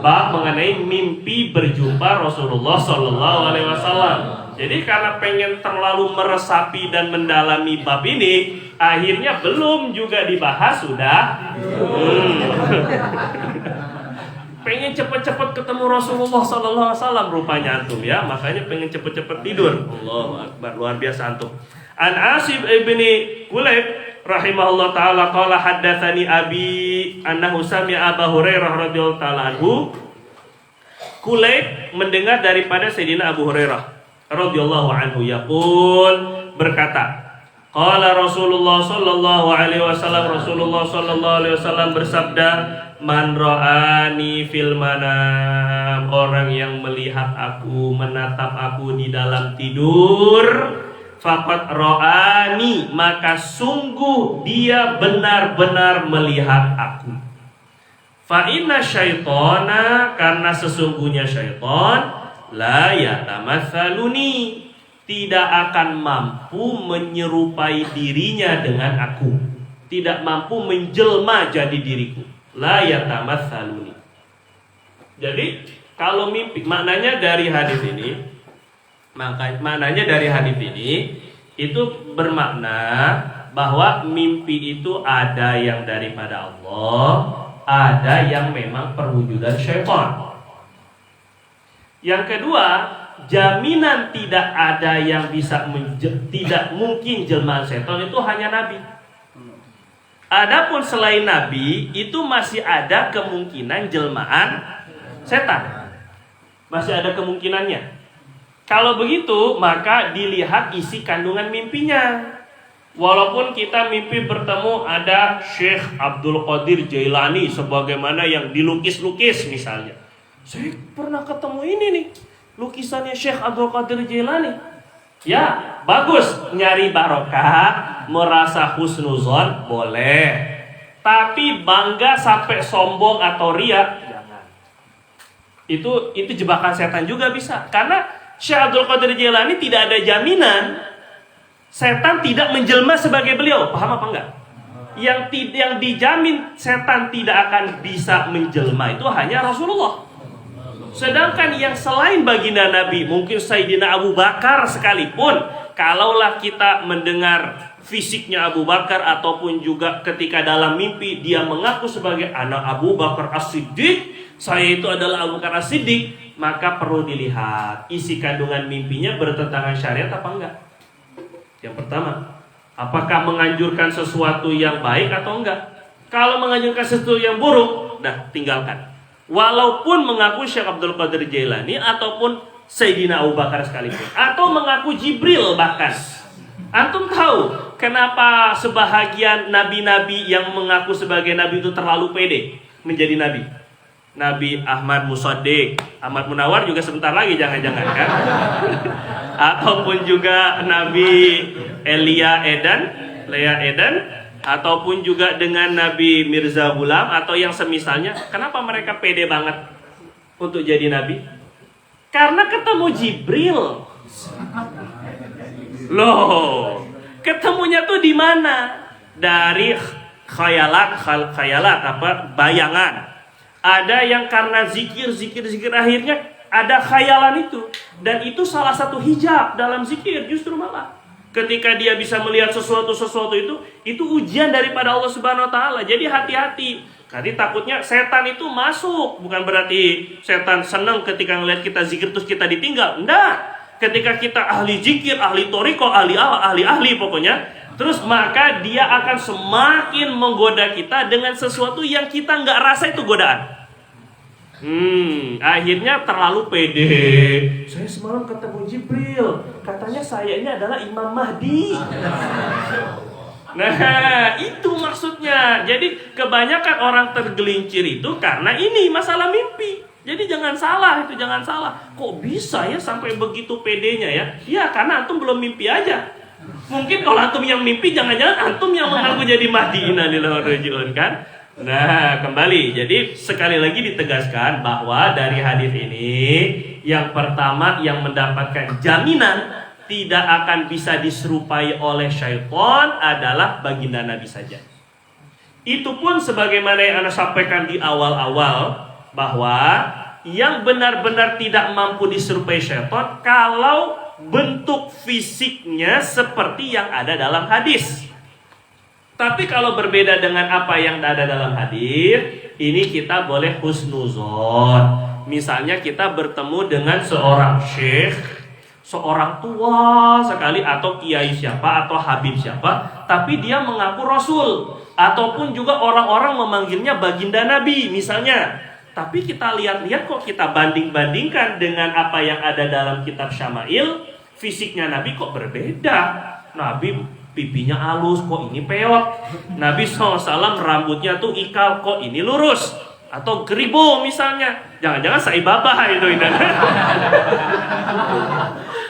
S2: Bab mengenai mimpi berjumpa Rasulullah sallallahu alaihi wasallam. Jadi karena pengen terlalu meresapi dan mendalami bab ini, akhirnya belum juga dibahas sudah. Pengen cepet-cepet ketemu Rasulullah sallallahu alaihi wasallam rupanya antum ya. Makanya pengen cepet-cepet tidur. Allahu akbar, luar biasa antum. An Asib ibni Kulayb rahimahullah taala qala haddatsani abi annahu sami'a Abu Hurairah radhiyallahu taala anhu. Kulayb mendengar daripada Sayyidina Abu Hurairah radhiyallahu anhu yaqul, berkata, qala Rasulullah sallallahu alaihi wasallam, Rasulullah sallallahu alaihi wasallam bersabda, man ra'ani fil manam, orang yang melihat aku, menatap aku di dalam tidur, faqad ra'ani, maka sungguh dia benar-benar melihat aku. Fa inna syaitana, karena sesungguhnya syaitan, la yatamatsaluni, tidak akan mampu menyerupai dirinya dengan aku, tidak mampu menjelma jadi diriku. La yatamatsaluni. Jadi kalau mimpi, maknanya dari hadis ini, maknanya dari hadis ini itu bermakna bahwa mimpi itu ada yang daripada Allah, ada yang memang perwujudan syaitan. Yang kedua, jaminan tidak ada yang bisa tidak mungkin jelmaan setan itu hanya Nabi. Adapun selain Nabi itu masih ada kemungkinan jelmaan setan. Masih ada kemungkinannya. Kalau begitu, maka dilihat isi kandungan mimpinya. Walaupun kita mimpi bertemu ada Syekh Abdul Qadir Jailani sebagaimana yang dilukis-lukis misalnya. Saya pernah ketemu ini nih, lukisannya Syekh Abdul Qadir Jailani. Ya, bagus, nyari barokah, merasa husnuzon boleh. Tapi bangga sampai sombong atau riya jangan. Itu jebakan setan juga bisa. Karena Syekh Abdul Qadir Jailani tidak ada jaminan setan tidak menjelma sebagai beliau. Paham apa enggak? Yang dijamin setan tidak akan bisa menjelma itu hanya Rasulullah. Sedangkan yang selain baginda Nabi, mungkin Sayyidina Abu Bakar sekalipun, kalaulah kita mendengar fisiknya Abu Bakar ataupun juga ketika dalam mimpi dia mengaku sebagai anak Abu Bakar As-Siddiq, saya itu adalah Abu Bakar As-Siddiq, maka perlu dilihat isi kandungan mimpinya bertentangan syariat apa enggak. Yang pertama, apakah menganjurkan sesuatu yang baik atau enggak? Kalau menganjurkan sesuatu yang buruk, dah tinggalkan. Walaupun mengaku Syekh Abdul Qadir Jailani ataupun Sayyidina Abu Bakar sekalipun, atau mengaku Jibril bahkan. Antum tahu kenapa sebahagian nabi-nabi yang mengaku sebagai nabi itu terlalu pede menjadi nabi? Nabi Ahmad Musaddiq, Ahmad Munawar juga sebentar lagi jangan-jangan kan? Ataupun juga Nabi Lea Eden, ataupun juga dengan Nabi Mirza Ghulam atau yang semisalnya. Kenapa mereka pede banget untuk jadi nabi? Karena ketemu Jibril. Loh, ketemunya tuh di mana? Dari khayalat apa? Bayangan. Ada yang karena zikir akhirnya ada khayalan itu, dan itu salah satu hijab dalam zikir justru malah. Ketika dia bisa melihat sesuatu itu ujian daripada Allah Subhanahu wa taala. Jadi hati-hati. Tadi takutnya setan itu masuk, bukan berarti setan senang ketika ngelihat kita zikir terus kita ditinggal. Enggak. Ketika kita ahli zikir, ahli toriko, ahli pokoknya, terus maka dia akan semakin menggoda kita dengan sesuatu yang kita nggak rasa itu godaan. Akhirnya terlalu pede. Saya semalam ketemu Jibril, katanya saya ini adalah Imam Mahdi. Nah, itu maksudnya. Jadi kebanyakan orang tergelincir itu karena ini masalah mimpi. Jadi jangan salah itu, jangan salah. Kok bisa ya sampai begitu pedenya ya? Ya karena antum belum mimpi aja. Mungkin kalau antum yang mimpi, jangan-jangan antum yang mengaku jadi Mahdi. Innalillahi wa inna ilaihi raji'un kan? Nah, kembali. Jadi sekali lagi ditegaskan bahwa dari hadis ini yang pertama yang mendapatkan jaminan tidak akan bisa diserupai oleh syaitan adalah baginda Nabi saja. Itu pun sebagaimana yang Anda sampaikan di awal-awal bahwa yang benar-benar tidak mampu diserupai syaitan kalau bentuk fisiknya seperti yang ada dalam hadis. Tapi kalau berbeda dengan apa yang ada dalam hadis, ini kita boleh husnuzon. Misalnya kita bertemu dengan seorang syekh, seorang tua sekali atau kiai siapa atau habib siapa, tapi dia mengaku rasul, ataupun juga orang-orang memanggilnya baginda Nabi misalnya. Tapi kita lihat-lihat kok kita banding-bandingkan dengan apa yang ada dalam kitab Syama'il, fisiknya Nabi kok berbeda. Nabi pipinya halus, kok ini peot. Nabi SAW rambutnya tuh ikal, kok ini lurus. Atau geribo misalnya. Jangan-jangan Saibaba itu.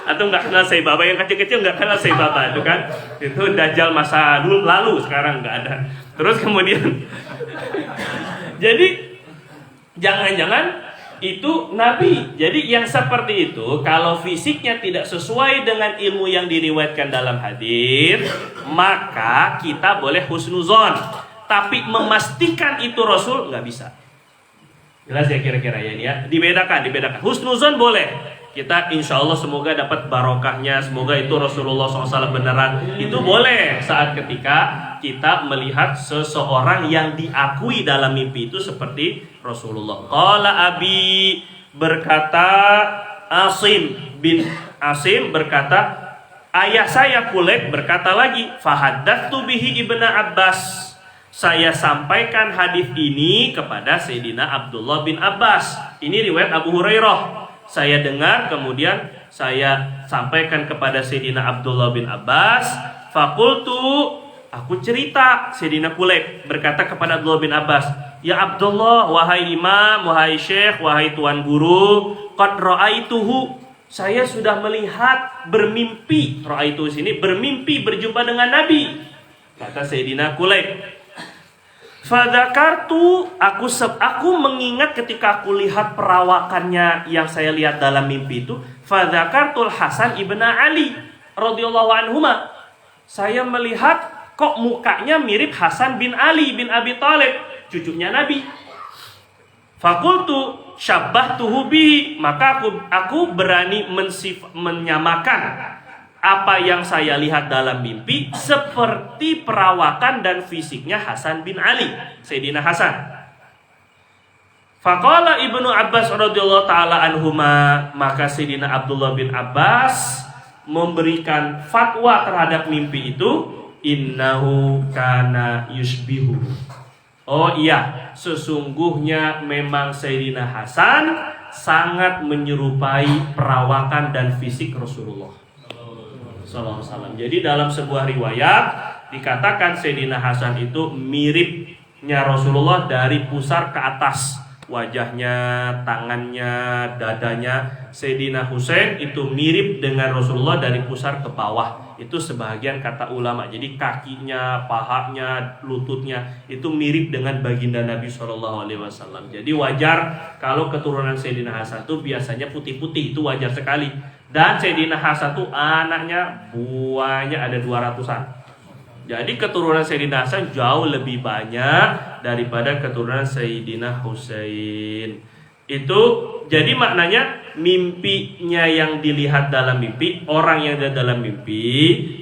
S2: Atau nggak kenal Saibaba, yang kecil-kecil nggak kenal Saibaba itu kan. Itu Dajjal masa dulu lalu, sekarang nggak ada. Terus kemudian jadi jangan-jangan itu Nabi. Jadi yang seperti itu kalau fisiknya tidak sesuai dengan ilmu yang diriwayatkan dalam hadis, maka kita boleh husnuzon. Tapi memastikan itu Rasul nggak bisa. Jelas ya kira-kira ya ini ya. Dibedakan. Husnuzon boleh. Kita insya Allah semoga dapat barokahnya, semoga itu Rasulullah SAW beneran. Itu boleh saat ketika kita melihat seseorang yang diakui dalam mimpi itu seperti Rasulullah. Qala Abi, berkata Asim bin Asim berkata, ayah saya Kulayb berkata lagi, fahaddatsu bihi Ibnu Abbas. Saya sampaikan hadis ini kepada Sayyidina Abdullah bin Abbas. Ini riwayat Abu Hurairah. Saya dengar, kemudian saya sampaikan kepada Sayyidina Abdullah bin Abbas. Fakultu, aku cerita. Sayyidina Kulayb berkata kepada Abdullah bin Abbas, ya Abdullah, wahai imam, wahai syekh, wahai tuan guru, qad ra'aituhu, saya sudah melihat bermimpi. Ra'aituhu sini bermimpi berjumpa dengan Nabi, kata Sayyidina Kulayb. Fadzakartu, aku mengingat ketika aku lihat perawakannya yang saya lihat dalam mimpi itu. Fadzakartul Hasan ibn Ali radhiyallahu anhuma. Saya melihat kok mukanya mirip Hasan bin Ali bin Abi Thalib, cucunya Nabi. Fakultu syabbahtuhu bihi, maka aku berani menyamakan apa yang saya lihat dalam mimpi seperti perawakan dan fisiknya Hasan bin Ali, Sayyidina Hasan. Faqala Ibnu Abbas radhiyallahu taala anhuma, maka Sayyidina Abdullah bin Abbas memberikan fatwa terhadap mimpi itu, innahu kana yushbihu. Oh iya, sesungguhnya memang Sayyidina Hasan sangat menyerupai perawakan dan fisik Rasulullah sallallahu alaihi wasallam. Jadi dalam sebuah riwayat dikatakan Sayyidina Hasan itu miripnya Rasulullah dari pusar ke atas, wajahnya, tangannya, dadanya. Sayyidina Husain itu mirip dengan Rasulullah dari pusar ke bawah. Itu sebagian kata ulama. Jadi kakinya, pahanya, lututnya itu mirip dengan baginda Nabi SAW. Jadi wajar kalau keturunan Sayyidina Hasan itu biasanya putih-putih, itu wajar sekali. Dan Sayyidina Hasan itu anaknya buahnya ada 200-an. Jadi keturunan Sayyidina Hasan jauh lebih banyak daripada keturunan Sayyidina Husain. Itu jadi maknanya mimpinya yang dilihat dalam mimpi, orang yang ada dalam mimpi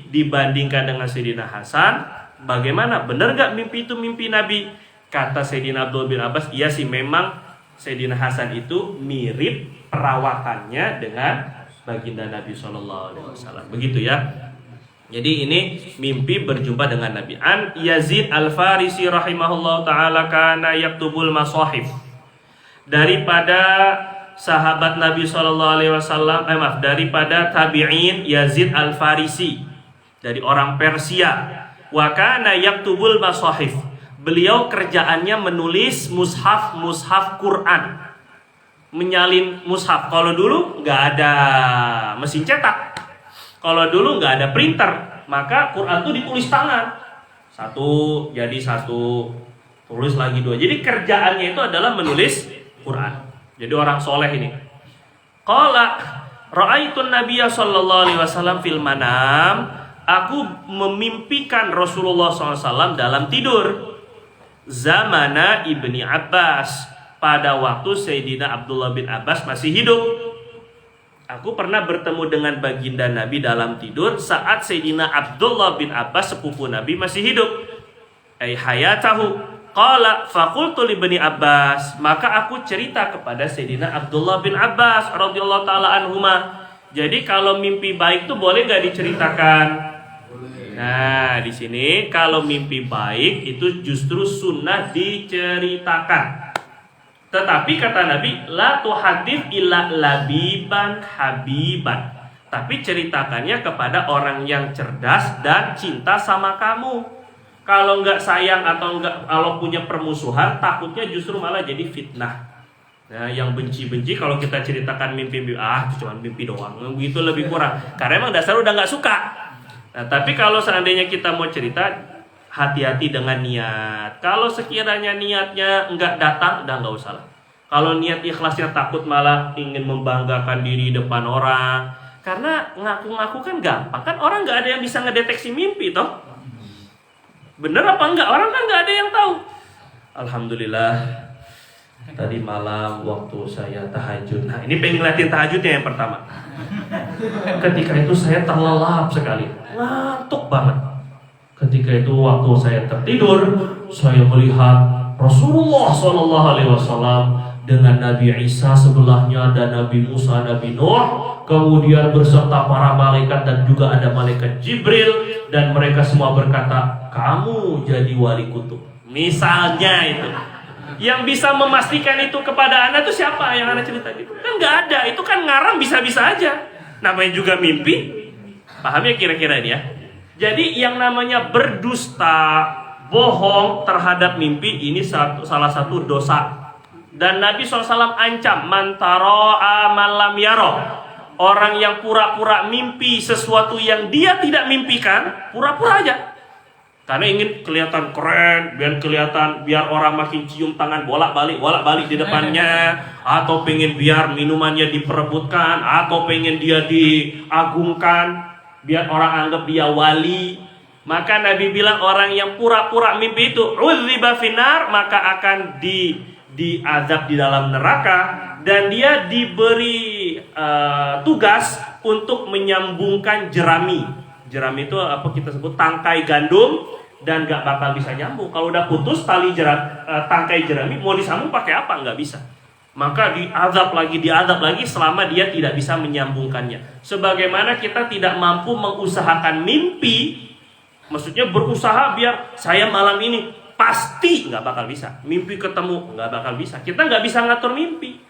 S2: dibandingkan dengan Sayyidina Hasan, bagaimana? Benar gak mimpi itu mimpi Nabi? Kata Sayyidina Abdullah bin Abbas, iya sih memang Sayyidina Hasan itu mirip perawakannya dengan baginda Nabi SAW. Begitu ya. Jadi ini mimpi berjumpa dengan Nabi. An Yazid Al-Farisi rahimahullah ta'ala kana yaktubul masahif. Daripada sahabat Nabi SAW, daripada tabi'in Yazid Al-Farisi, dari orang Persia. Wa kana yaktubul masahif. Beliau kerjaannya menulis mushaf Quran, menyalin mushaf. Kalau dulu nggak ada mesin cetak, kalau dulu nggak ada printer, maka Quran itu ditulis tangan. Satu jadi satu, tulis lagi dua. Jadi kerjaannya itu adalah menulis Quran. Jadi orang soleh ini. Qala ra'aitun nabiyya sallallahu alaihi wasallam fil manam. Aku memimpikan Rasulullah SAW dalam tidur. Zamana Ibni Abbas, pada waktu Sayyidina Abdullah bin Abbas masih hidup. Aku pernah bertemu dengan baginda Nabi dalam tidur saat Sayyidina Abdullah bin Abbas sepupu Nabi masih hidup. Ai hayatahu. Qala faqultu li Ibni Abbas, maka aku cerita kepada Sayyidina Abdullah bin Abbas radhiyallahu taala anhuma. Jadi kalau mimpi baik itu boleh gak diceritakan? Nah, di sini kalau mimpi baik itu justru sunnah diceritakan. Tetapi kata Nabi, la tuhadits illa labiban habiban. Tapi ceritakannya kepada orang yang cerdas dan cinta sama kamu. Kalau nggak sayang atau kalau punya permusuhan, takutnya justru malah jadi fitnah. Nah, yang benci-benci kalau kita ceritakan mimpi-mimpi, itu cuma mimpi doang, begitu lebih kurang. Karena emang dasar udah nggak suka. Nah, tapi kalau seandainya kita mau cerita, hati-hati dengan niat. Kalau sekiranya niatnya nggak datang, udah nggak usah lah. Kalau niat ikhlasnya takut malah ingin membanggakan diri depan orang. Karena ngaku-ngaku kan gampang. Kan orang nggak ada yang bisa ngedeteksi mimpi toh. Bener apa enggak? Orang kan nggak ada yang tahu. Alhamdulillah. Tadi malam waktu saya tahajud. Nah, ini pengen ngeliatin tahajudnya yang pertama. Ketika itu saya terlelap sekali, ngantuk banget. Ketika itu waktu saya tertidur, saya melihat Rasulullah SAW dengan Nabi Isa sebelahnya dan Nabi Musa, Nabi Nuh, kemudian berserta para malaikat dan juga ada malaikat Jibril, dan mereka semua berkata, kamu jadi wali kutub. Misalnya itu. Yang bisa memastikan itu kepada Anda itu siapa yang Anda cerita gitu? Kan nggak ada, itu kan ngarang bisa-bisa aja. Namanya juga mimpi. Paham ya kira-kira ini ya? Jadi yang namanya berdusta, bohong terhadap mimpi ini salah satu dosa. Dan Nabi SAW ancam mantaro malam yaro. Orang yang pura-pura mimpi sesuatu yang dia tidak mimpikan, pura-pura aja. Karena ingin kelihatan keren, biar orang makin cium tangan bolak-balik di depannya, atau pengen biar minumannya diperebutkan, atau pengen dia diagungkan, biar orang anggap dia wali. Maka Nabi bilang orang yang pura-pura mimpi itu udziba finar, maka akan diazab di dalam neraka, dan dia diberi tugas untuk menyambungkan jerami. Jerami itu apa kita sebut tangkai gandum, dan gak bakal bisa nyambung. Kalau udah putus tali tangkai jerami, mau disambung pakai apa? Nggak bisa. Maka diazab lagi selama dia tidak bisa menyambungkannya. Sebagaimana kita tidak mampu mengusahakan mimpi, maksudnya berusaha biar saya malam ini pasti nggak bakal bisa. Mimpi ketemu nggak bakal bisa. Kita nggak bisa ngatur mimpi.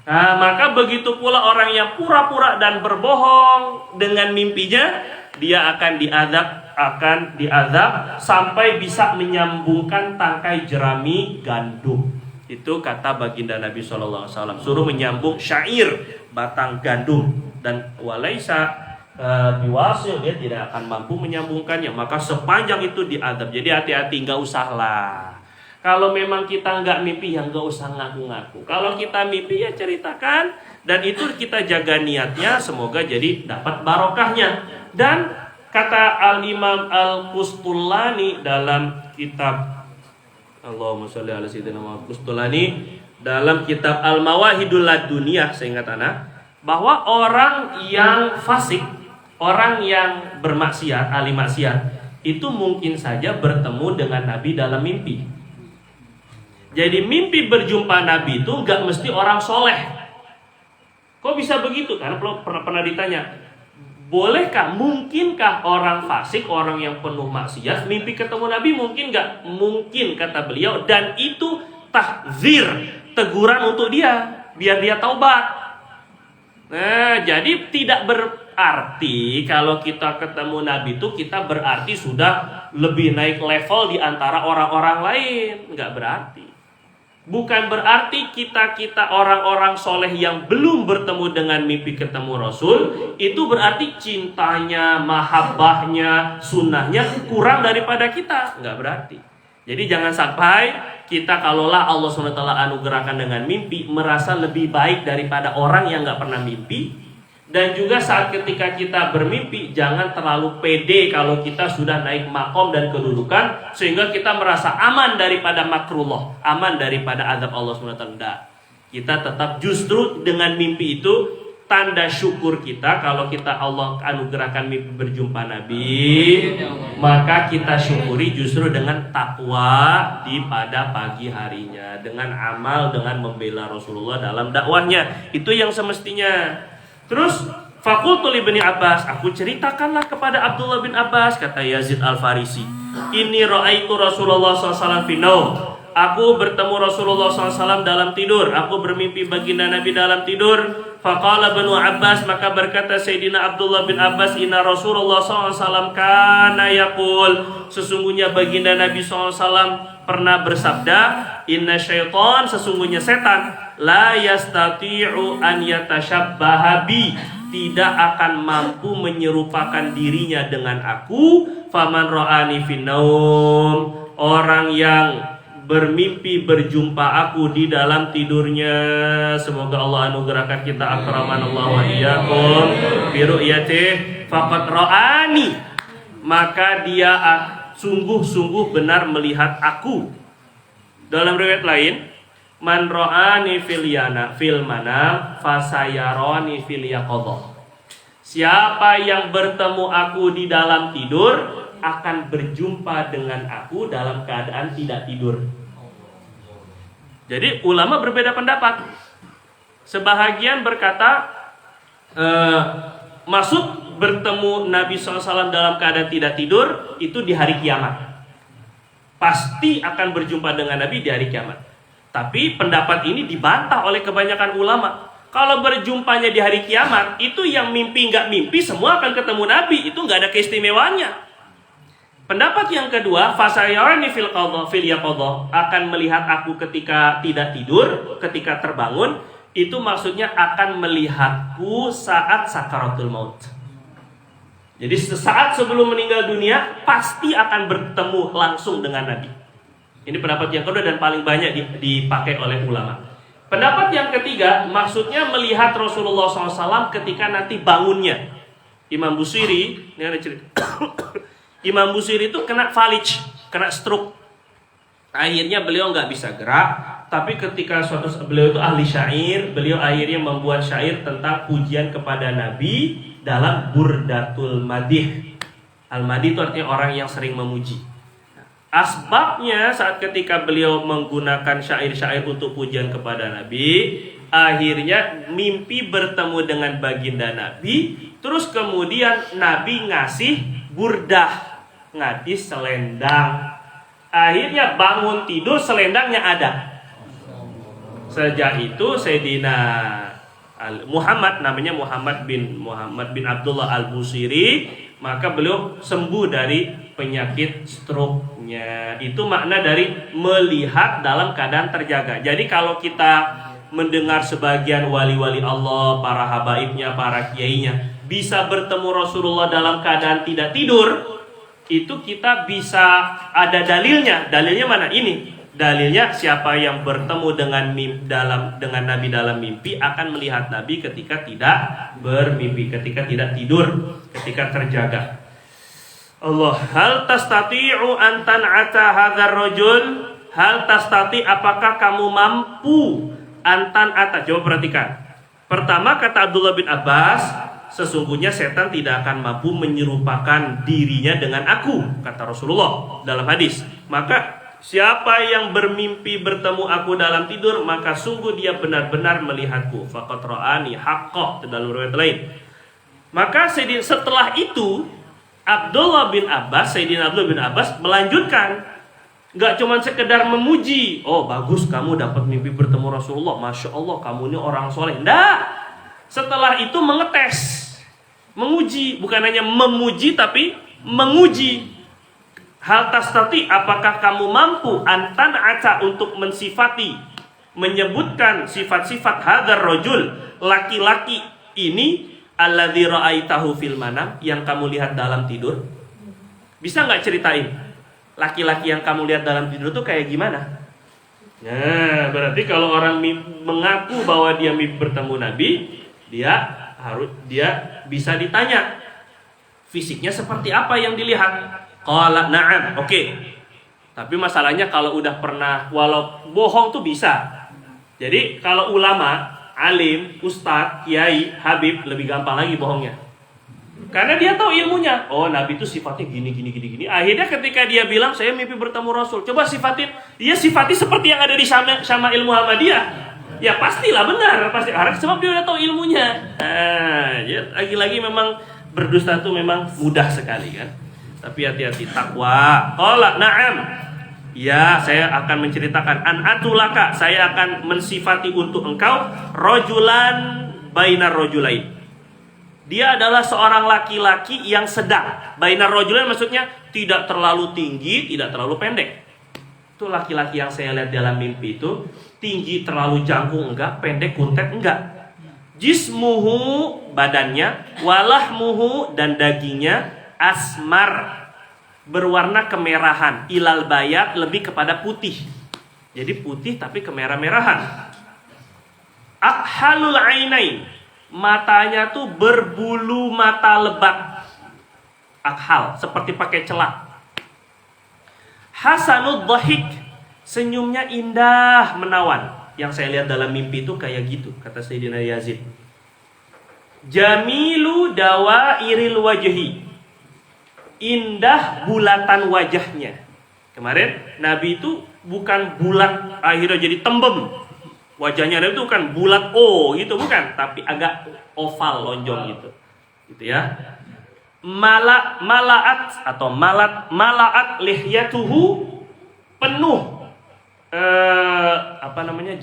S2: Nah, maka begitu pula orang yang pura-pura dan berbohong dengan mimpinya, dia akan diazab sampai bisa menyambungkan tangkai jerami gandum. Itu kata baginda Nabi SAW. Suruh menyambung syair, batang gandum, dan walaisa biwasil, dia tidak akan mampu menyambungkannya. Maka sepanjang itu diazab. Jadi hati-hati, nggak usah lah. Kalau memang kita nggak mimpi, ya nggak usah ngaku-ngaku. Kalau kita mimpi, ya ceritakan. Dan itu kita jaga niatnya, semoga jadi dapat barokahnya. Dan kata Al-Imam Al-Qustulani dalam kitab Allahumma sholli ala sayyidina Muhammad Qustulani, dalam kitab Al-Mawahidul Laduniyah, seingat ana, bahwa orang yang fasik, orang yang bermaksiat, ahli maksiat, itu mungkin saja bertemu dengan Nabi dalam mimpi. Jadi mimpi berjumpa Nabi itu gak mesti orang soleh. Kok bisa begitu? Karena pernah ditanya, bolehkah, mungkinkah orang fasik, orang yang penuh maksiat mimpi ketemu Nabi? Mungkin gak? Mungkin, kata beliau. Dan itu tahzir, teguran untuk dia, biar dia taubat. Nah, jadi tidak berarti kalau kita ketemu Nabi itu kita berarti sudah lebih naik level di antara orang-orang lain. Enggak berarti. Bukan berarti kita orang-orang soleh yang belum bertemu dengan mimpi ketemu Rasul itu berarti cintanya, mahabbahnya, sunnahnya kurang daripada kita. Enggak berarti. Jadi jangan sampai kita kalaulah Allah SWT anugerahkan dengan mimpi merasa lebih baik daripada orang yang nggak pernah mimpi. Dan juga saat ketika kita bermimpi jangan terlalu pede kalau kita sudah naik makom dan kedudukan sehingga kita merasa aman daripada makrullah, aman daripada azab Allah SWT. Enggak. Kita tetap justru dengan mimpi itu tanda syukur kita kalau kita Allah anugerahkan mimpi berjumpa Nabi, maka kita syukuri justru dengan takwa di pada pagi harinya, dengan amal, dengan membela Rasulullah dalam dakwahnya. Itu yang semestinya. Terus faqultu li Ibni Abbas, aku ceritakanlah kepada Abdullah bin Abbas, kata Yazid Al-Farisi, ini ra'aitu Rasulullah SAW fi naum. Aku bertemu Rasulullah SAW dalam tidur. Aku bermimpi baginda Nabi dalam tidur. Faqala Ibnu Abbas, maka berkata Sayyidina Abdullah bin Abbas, inna Rasulullah SAW kana yaqul, sesungguhnya baginda Nabi SAW pernah bersabda, inna syaitan, sesungguhnya setan, la yastati'u an yatashabbaha bi, tidak akan mampu menyerupakan dirinya dengan aku. Faman ra'ani fin naum, orang yang bermimpi berjumpa aku di dalam tidurnya, semoga Allah anugerahkan kita akramanallahu wa iyyakum bi ru'yatih, faqad ra'ani, maka dia sungguh-sungguh benar melihat aku. Dalam riwayat lain, man ra'ani fil manam fasayarani fil yaqadhah, siapa yang bertemu aku di dalam tidur akan berjumpa dengan aku dalam keadaan tidak tidur. Jadi ulama berbeda pendapat. Sebahagian berkata maksud bertemu Nabi SAW dalam keadaan tidak tidur itu di hari kiamat. Pasti akan berjumpa dengan Nabi di hari kiamat. Tapi pendapat ini dibantah oleh kebanyakan ulama. Kalau berjumpanya di hari kiamat, itu yang mimpi nggak mimpi semua akan ketemu Nabi. Itu nggak ada keistimewaannya. Pendapat yang kedua, fasayarani fil yaqadhah, akan melihat aku ketika tidak tidur, ketika terbangun, itu maksudnya akan melihatku saat sakaratul maut. Jadi sesaat sebelum meninggal dunia pasti akan bertemu langsung dengan Nabi. Ini pendapat yang kedua dan paling banyak dipakai oleh ulama. Pendapat yang ketiga, maksudnya melihat Rasulullah SAW ketika nanti bangunnya. Imam Busiri, ini ada cerita. Imam Busiri itu kena falij, kena stroke. Akhirnya beliau nggak bisa gerak. Tapi ketika beliau itu ahli syair, beliau akhirnya membuat syair tentang pujian kepada Nabi dalam Burdatul Madih. Al-Madih itu artinya orang yang sering memuji. Asbabnya saat ketika beliau menggunakan syair-syair untuk pujian kepada Nabi, akhirnya mimpi bertemu dengan baginda Nabi. Terus kemudian Nabi ngasih burdah, ngasih selendang. Akhirnya bangun tidur selendangnya ada. Sejak itu Sayyidina Muhammad, namanya Muhammad bin Abdullah Al-Busiri, maka beliau sembuh dari penyakit stroke-nya. Itu makna dari melihat dalam keadaan terjaga. Jadi kalau kita mendengar sebagian wali-wali Allah, para habaibnya, para kiainya bisa bertemu Rasulullah dalam keadaan tidak tidur, itu kita bisa ada dalilnya. Dalilnya mana? Ini dalilnya, siapa yang bertemu dengan Nabi dalam mimpi akan melihat Nabi ketika tidak bermimpi, ketika tidak tidur, ketika terjaga. Allah, hal tastati'u an tan'ata hadzal rajul, hal tastati, apakah kamu mampu antan ata. Coba perhatikan. Pertama kata Abdullah bin Abbas, sesungguhnya setan tidak akan mampu menyerupakan dirinya dengan aku, kata Rasulullah dalam hadis. Maka siapa yang bermimpi bertemu aku dalam tidur, maka sungguh dia benar-benar melihatku. Faqad ra'ani haqqo, dalam riwayat lain. Maka setelah itu Sayyidina Abdullah bin Abbas melanjutkan, nggak cuma sekedar memuji, oh bagus kamu dapat mimpi bertemu Rasulullah, masya Allah kamu ini orang soleh. Nggak, setelah itu mengetes, menguji, bukan hanya memuji tapi menguji. Hal tastati, apakah kamu mampu antan aca untuk mensifati, menyebutkan sifat-sifat hadar rojul, laki-laki ini, alladzi ra'aitahu fil manam, yang kamu lihat dalam tidur. Bisa nggak ceritain laki-laki yang kamu lihat dalam tidur itu kayak gimana? Nah, berarti kalau orang mengaku bahwa dia mimpi bertemu Nabi, dia bisa ditanya fisiknya seperti apa yang dilihat. Qala na'am, oke. Tapi masalahnya kalau udah pernah, walau bohong tuh bisa. Jadi kalau ulama, alim, ustadz, kiai, habib lebih gampang lagi bohongnya. Karena dia tahu ilmunya. Oh, Nabi itu sifatnya gini. Akhirnya ketika dia bilang saya mimpi bertemu Rasul, coba sifatin. Dia sifati seperti yang ada di Syama'il Muhammadiyah. Ya pastilah benar, pasti. Sebab dia udah tahu ilmunya. Nah, ya, lagi-lagi memang berdusta itu memang mudah sekali kan. Tapi hati-hati, takwa. Qala na'am. Ya, saya akan menceritakan an atulaka, saya akan mensifati untuk engkau rojulan bainar rojulain. Dia adalah seorang laki-laki yang sedang. Bainar rojulain maksudnya tidak terlalu tinggi, tidak terlalu pendek. Itu laki-laki yang saya lihat dalam mimpi itu, tinggi terlalu jangkung enggak, pendek kuntet enggak. Jismuhu, badannya, walahmuhu, dan dagingnya, asmar, berwarna kemerahan, ilal bayat, lebih kepada putih. Jadi putih tapi kemerah-merahan. Akhalul ainain, matanya tuh berbulu mata lebat. Akhal, seperti pakai celak. Hasanud dhahik, senyumnya indah menawan. Yang saya lihat dalam mimpi itu kayak gitu, kata Sayyidina Yazid. Jamilu dawairil wajhi, indah bulatan wajahnya. Kemarin Nabi itu bukan bulat akhirnya jadi tembem. Wajahnya Nabi itu bukan bulat gitu, bukan, tapi agak oval, lonjong gitu. Gitu ya. Malaat atau malaat lihyatuhu, penuh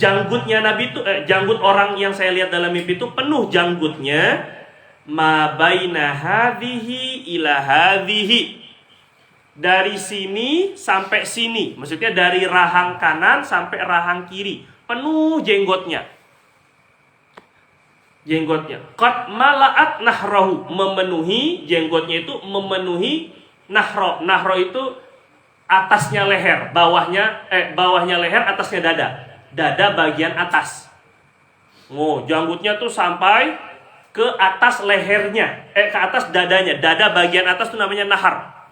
S2: janggutnya Nabi itu, janggut orang yang saya lihat dalam mimpi itu penuh janggutnya. Ma baina hadhihi ila hadhihi, dari sini sampai sini, maksudnya dari rahang kanan sampai rahang kiri, penuh jenggotnya. Qad malaat nahrahu, memenuhi jenggotnya itu, memenuhi nahro. Nahro itu atasnya leher, bawahnya leher, atasnya dada. Dada bagian atas. Janggutnya tuh sampai ke atas lehernya, ke atas dadanya. Dada bagian atas itu namanya nahar.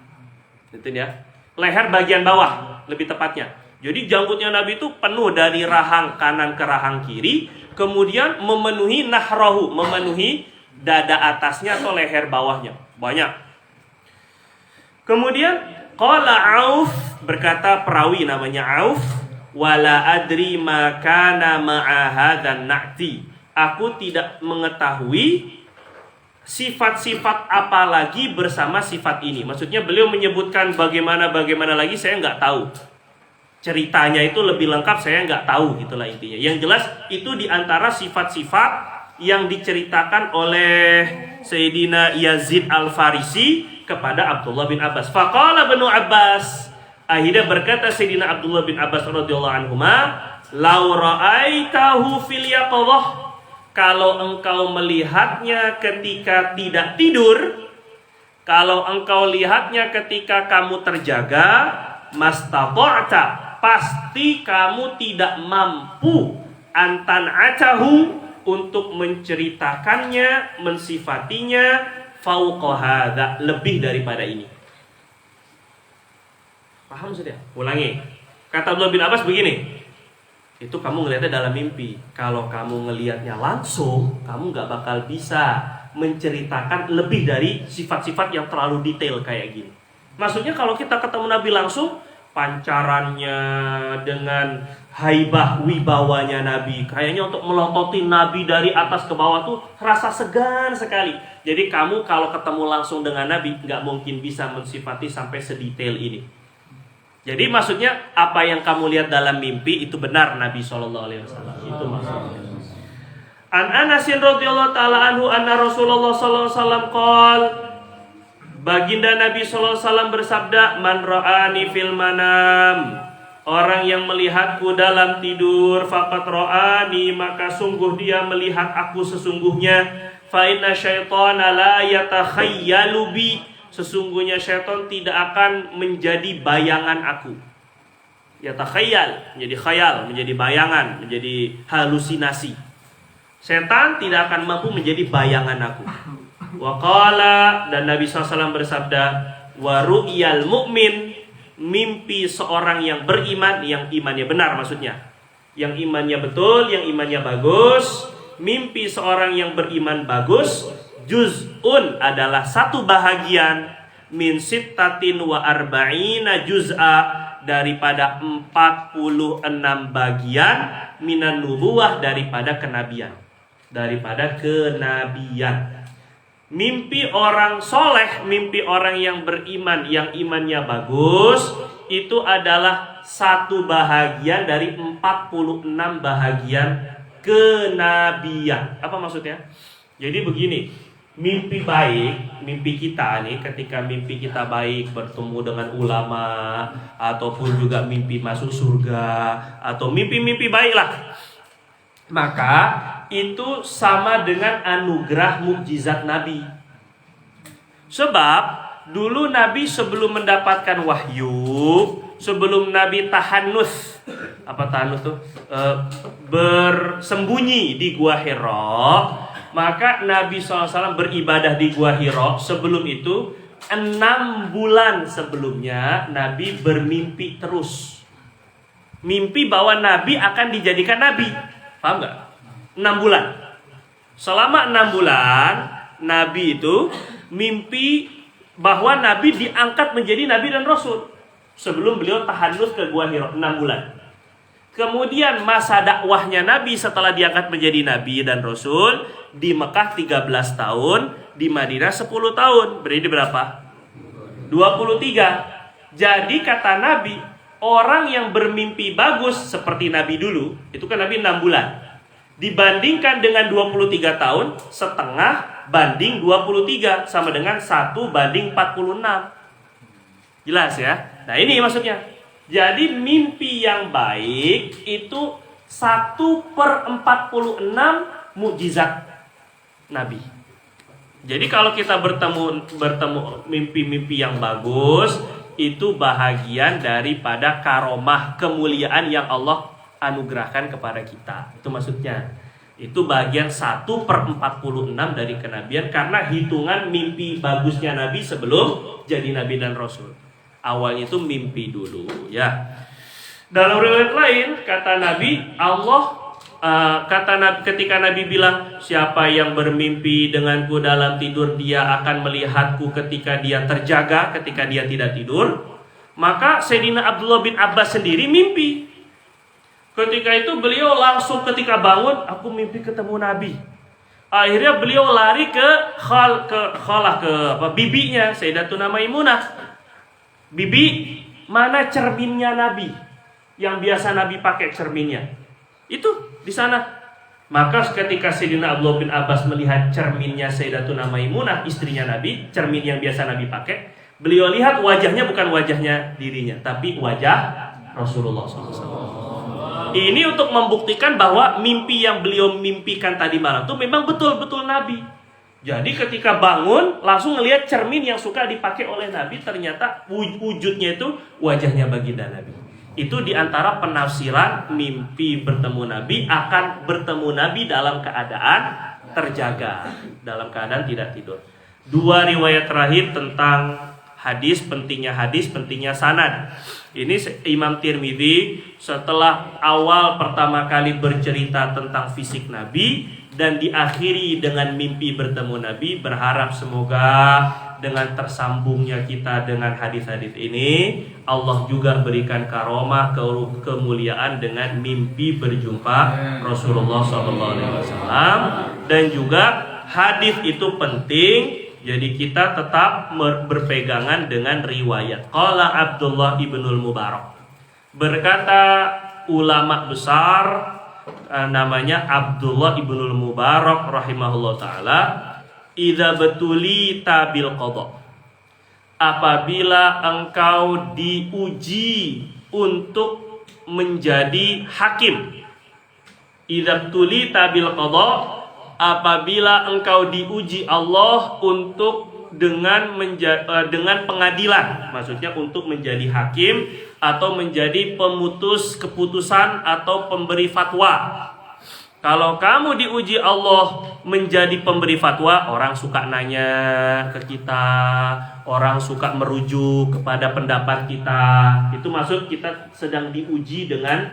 S2: Gitu ya. Leher bagian bawah, lebih tepatnya. Jadi janggutnya Nabi itu penuh dari rahang kanan ke rahang kiri, kemudian memenuhi nahrahu, memenuhi dada atasnya atau leher bawahnya. Banyak. Kemudian qala Auf, berkata perawi namanya Auf, wala adri ma kana ma'a hadzan na'ti. Aku tidak mengetahui sifat-sifat apa lagi bersama sifat ini. Maksudnya beliau menyebutkan bagaimana lagi, saya nggak tahu. Ceritanya itu lebih lengkap, saya nggak tahu, gitulah intinya. Yang jelas itu diantara sifat-sifat yang diceritakan oleh Sayyidina Yazid Al-Farisi kepada Abdullah bin Abbas. Faqala Ibnu Abbas, akhirnya berkata Sayyidina Abdullah bin Abbas radhiyallahu anhuma, "Lau ra'aitahu fil yaqadhah." Kalau engkau melihatnya ketika tidak tidur, kalau engkau lihatnya ketika kamu terjaga, mastata'ta, pasti kamu tidak mampu antan acahu, untuk menceritakannya, mensifatinya, fauqa hadza, lebih daripada ini. Paham sudah? Ulangi. Kata Abdullah bin Abbas begini, Itu kamu ngelihatnya dalam mimpi. Kalau kamu ngelihatnya langsung, kamu nggak bakal bisa menceritakan lebih dari sifat-sifat yang terlalu detail kayak gini. Maksudnya kalau kita ketemu Nabi langsung, pancarannya dengan haibah wibawanya Nabi, kayaknya untuk melototin Nabi dari atas ke bawah tuh rasa segan sekali. Jadi kamu kalau ketemu langsung dengan Nabi nggak mungkin bisa mensifati sampai sedetail ini. Jadi maksudnya apa yang kamu lihat dalam mimpi itu benar Nabi SAW. Itu maksudnya. An Anasin radhiyallahu taala anhu anna Rasulullah sallallahu alaihi wasallam qol, baginda Nabi sallallahu alaihi wasallam bersabda, man ra'ani fil manam, orang yang melihatku dalam tidur, faqad ra'ani, maka sungguh dia melihat aku sesungguhnya. Fa inna syaitana la yatakhayyalu bi, sesungguhnya syaitan tidak akan menjadi bayangan aku. Yatakhayyal, menjadi khayal, menjadi bayangan, menjadi halusinasi. Setan tidak akan mampu menjadi bayangan aku. Wa qala, dan Nabi SAW bersabda, wa ru'yal mu'min, mimpi seorang yang beriman, yang imannya benar maksudnya, yang imannya betul, yang imannya bagus. Mimpi seorang yang beriman bagus, juz'un adalah satu bahagian, min sittatin wa arba'ina juz'a, daripada 46 bagian, minan nubuwah, daripada kenabian. Mimpi orang soleh, mimpi orang yang beriman, yang imannya bagus, itu adalah satu bahagian dari 46 bahagian kenabian. Apa maksudnya? Jadi begini, mimpi baik, mimpi kita nih, ketika mimpi kita baik, bertemu dengan ulama, ataupun juga mimpi masuk surga, atau mimpi-mimpi baik lah, maka itu sama dengan anugerah mukjizat Nabi. Sebab dulu Nabi sebelum mendapatkan wahyu, sebelum Nabi tahanus, apa tahanus tuh? Bersembunyi di Gua Hira, maka Nabi SAW beribadah di Gua Hira. Sebelum itu 6 bulan sebelumnya Nabi bermimpi terus. Mimpi bahwa Nabi akan dijadikan Nabi. Paham gak? 6 bulan. Selama 6 bulan Nabi itu mimpi bahwa Nabi diangkat menjadi Nabi dan Rasul. Sebelum beliau tahanus ke Gua Hira 6 bulan. Kemudian masa dakwahnya Nabi setelah diangkat menjadi Nabi dan Rasul, di Mekah 13 tahun, di Madinah 10 tahun. Berarti berapa? 23. Jadi kata Nabi, orang yang bermimpi bagus seperti Nabi dulu, itu kan Nabi 6 bulan, dibandingkan dengan 23 tahun, setengah banding 23, sama dengan 1 banding 46. Jelas ya? Nah ini maksudnya. Jadi mimpi yang baik itu 1/46 mukjizat Nabi. Jadi kalau kita bertemu mimpi-mimpi yang bagus, itu bahagian daripada karomah, kemuliaan yang Allah anugerahkan kepada kita. Itu maksudnya. Itu bagian 1/46 dari kenabian, karena hitungan mimpi bagusnya Nabi sebelum jadi Nabi dan Rasul. Awalnya itu mimpi dulu ya. Dalam riwayat lain kata Nabi, ketika Nabi bilang, siapa yang bermimpi denganku dalam tidur, dia akan melihatku ketika dia terjaga, ketika dia tidak tidur. Maka Sayyidina Abdullah bin Abbas sendiri mimpi. Ketika itu beliau langsung ketika bangun, aku mimpi ketemu Nabi. Akhirnya beliau lari ke bibinya Sayyidatuna Maimunah. Bibi, mana cerminnya Nabi yang biasa Nabi pakai cerminnya? Itu di sana. Maka ketika Sayyidina Abdullah bin Abbas melihat cerminnya Sayyidatuna Maimunah, istrinya Nabi, cermin yang biasa Nabi pakai, beliau lihat wajahnya bukan wajahnya dirinya, tapi wajah Rasulullah SAW. Ini untuk membuktikan bahwa mimpi yang beliau mimpikan tadi malam itu memang betul-betul Nabi. Jadi ketika bangun langsung ngelihat cermin yang suka dipakai oleh Nabi, ternyata wujudnya itu wajahnya baginda Nabi. Itu diantara penafsiran mimpi bertemu Nabi, akan bertemu Nabi dalam keadaan terjaga, dalam keadaan tidak tidur. 2 riwayat terakhir tentang hadis, pentingnya sanad. Ini Imam Tirmidzi setelah awal pertama kali bercerita tentang fisik Nabi dan diakhiri dengan mimpi bertemu Nabi, berharap semoga dengan tersambungnya kita dengan hadis-hadis ini, Allah juga berikan karomah kemuliaan dengan mimpi berjumpa Rasulullah SAW. Dan juga hadis itu penting, jadi kita tetap berpegangan dengan riwayat. Qala Abdullah ibnul Mubarak, berkata ulama besar namanya Abdullah ibnul Mubarak rahimahullah ta'ala, idza betuli tabil qadha, apabila engkau diuji untuk menjadi hakim. Idza betuli tabil qadha, apabila engkau diuji Allah untuk dengan pengadilan, maksudnya untuk menjadi hakim atau menjadi pemutus keputusan atau pemberi fatwa. Kalau kamu diuji Allah menjadi pemberi fatwa, orang suka nanya ke kita, orang suka merujuk kepada pendapat kita. Itu maksud kita sedang diuji dengan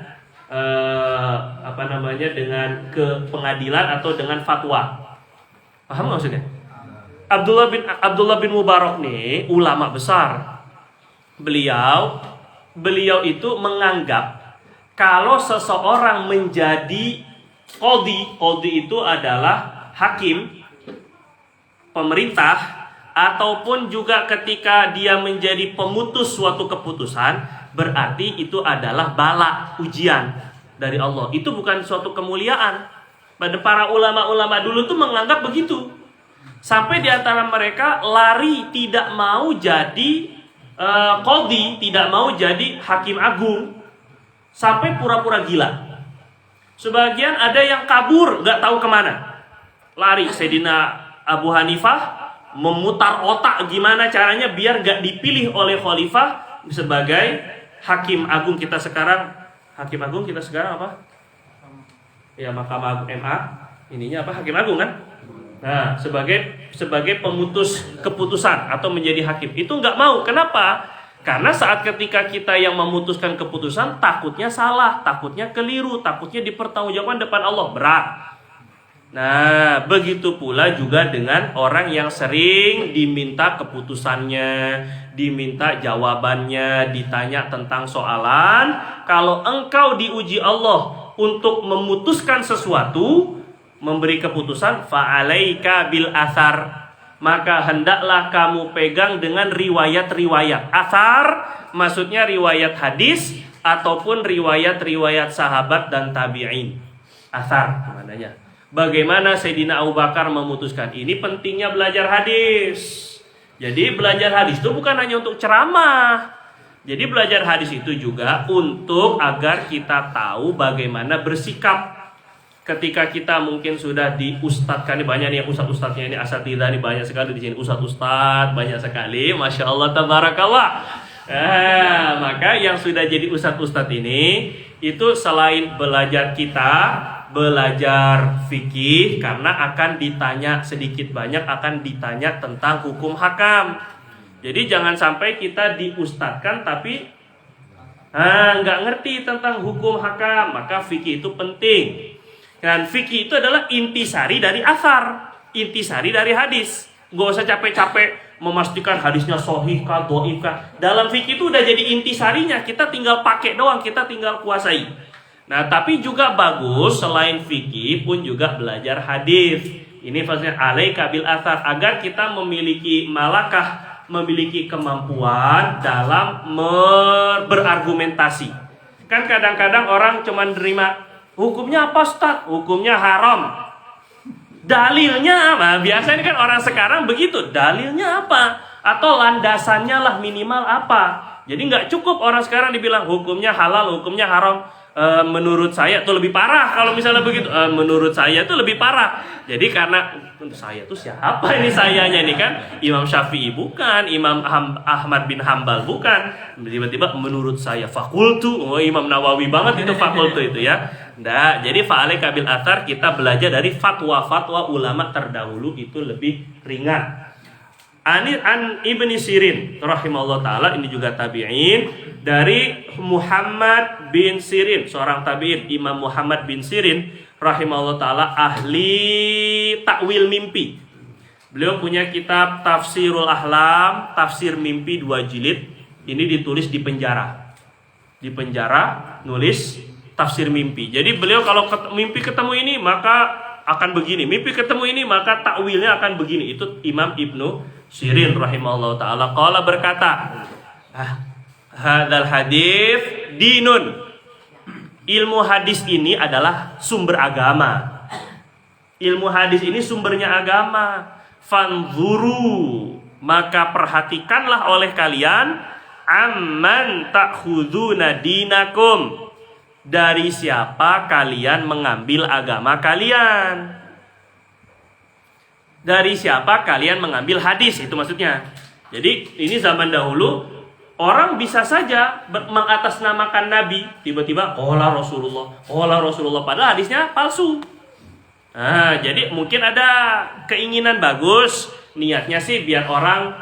S2: dengan ke pengadilan atau dengan fatwa. Paham nggak maksudnya? Abdullah bin Mubarak nih ulama besar. Beliau itu menganggap kalau seseorang menjadi qadhi itu adalah hakim, pemerintah, ataupun juga ketika dia menjadi pemutus suatu keputusan, berarti itu adalah bala, ujian dari Allah. Itu bukan suatu kemuliaan. Pada para ulama-ulama dulu tuh menganggap begitu. Sampai di antara mereka lari tidak mau jadi qadhi, tidak mau jadi hakim agung, sampai pura-pura gila. Sebagian ada yang kabur, gak tahu kemana, lari. Sayyidina Abu Hanifah memutar otak gimana caranya biar gak dipilih oleh khalifah sebagai hakim agung kita sekarang. Hakim agung kita sekarang apa? Ya, Mahkamah Agung MA. Ininya apa? Hakim agung kan? Nah, sebagai pemutus keputusan atau menjadi hakim. Itu gak mau. Kenapa? Karena saat ketika kita yang memutuskan keputusan, takutnya salah, takutnya keliru, takutnya dipertanggungjawabkan depan Allah, berat. Nah, begitu pula juga dengan orang yang sering diminta keputusannya, diminta jawabannya, ditanya tentang soalan. Kalau engkau diuji Allah untuk memutuskan sesuatu, memberi keputusan, fa'alaika bil athar, maka hendaklah kamu pegang dengan riwayat-riwayat. Athar maksudnya riwayat hadis ataupun riwayat-riwayat sahabat dan tabi'in. Athar maknanya. Bagaimana Sayyidina Abu Bakar memutuskan? Ini pentingnya belajar hadis. Jadi belajar hadis itu bukan hanya untuk ceramah. Jadi belajar hadis itu juga untuk agar kita tahu bagaimana bersikap. Ketika kita mungkin sudah diustadkan, ini banyak nih yang ustad-ustadnya ini, asatidzah ini banyak sekali di sini, ustad-ustad banyak sekali, masya Allah tabarakallah. Maka yang sudah jadi ustad-ustad ini itu selain belajar belajar fikih, karena akan ditanya sedikit banyak akan ditanya tentang hukum hakam. Jadi jangan sampai kita diustadkan tapi nggak ngerti tentang hukum hakam. Maka fikih itu penting. Dan fikih itu adalah intisari dari athar, intisari dari hadis. Gak usah capek-capek memastikan hadisnya sahih kah, dhaif kah. Dalam fikih itu udah jadi intisarinya, kita tinggal pakai doang, kita tinggal kuasai. Nah, tapi juga bagus selain fikih pun juga belajar hadis. Ini maksudnya alaika bil athar, agar kita memiliki malakah, memiliki kemampuan dalam berargumentasi. Kan kadang-kadang orang cuma nerima hukumnya apa Ustaz? Hukumnya haram. Dalilnya apa? Biasanya kan orang sekarang begitu. Dalilnya apa? Atau landasannya lah minimal apa? Jadi nggak cukup orang sekarang dibilang hukumnya halal, hukumnya haram. Menurut saya itu lebih parah kalau misalnya begitu. Menurut saya itu lebih parah. Jadi karena untuk saya itu siapa ini sayanya ini kan? Imam Syafi'i bukan, Imam Ahmad bin Hambal bukan. Tiba-tiba menurut saya fakultu. Oh, Imam Nawawi banget itu fakultu itu ya. Nah, jadi fa'alaika bil athar, kita belajar dari fatwa-fatwa ulama terdahulu itu lebih ringan. An Ibni Sirin rahimahullah taala, ini juga tabi'in, dari Muhammad bin Sirin, seorang tabi'in, Imam Muhammad bin Sirin rahimahullah taala, ahli takwil mimpi. Beliau punya kitab Tafsirul Ahlam, tafsir mimpi 2 jilid. Ini ditulis di penjara. Di penjara nulis tafsir mimpi. Jadi beliau kalau mimpi ketemu ini maka akan begini, mimpi ketemu ini maka takwilnya akan begini. Itu Imam Ibnu Sirin rahimahullah taala qala berkata, hadzal hadis dinun. Ilmu hadis ini adalah sumber agama. Ilmu hadis ini sumbernya agama. Fanzuru, maka perhatikanlah oleh kalian, amman ta'khuduna dinakum, dari siapa kalian mengambil agama kalian. Dari siapa kalian mengambil hadis, itu maksudnya. Jadi ini zaman dahulu orang bisa saja mengatasnamakan Nabi, tiba-tiba qala Rasulullah, padahal hadisnya palsu. Nah, jadi mungkin ada keinginan bagus, niatnya sih biar orang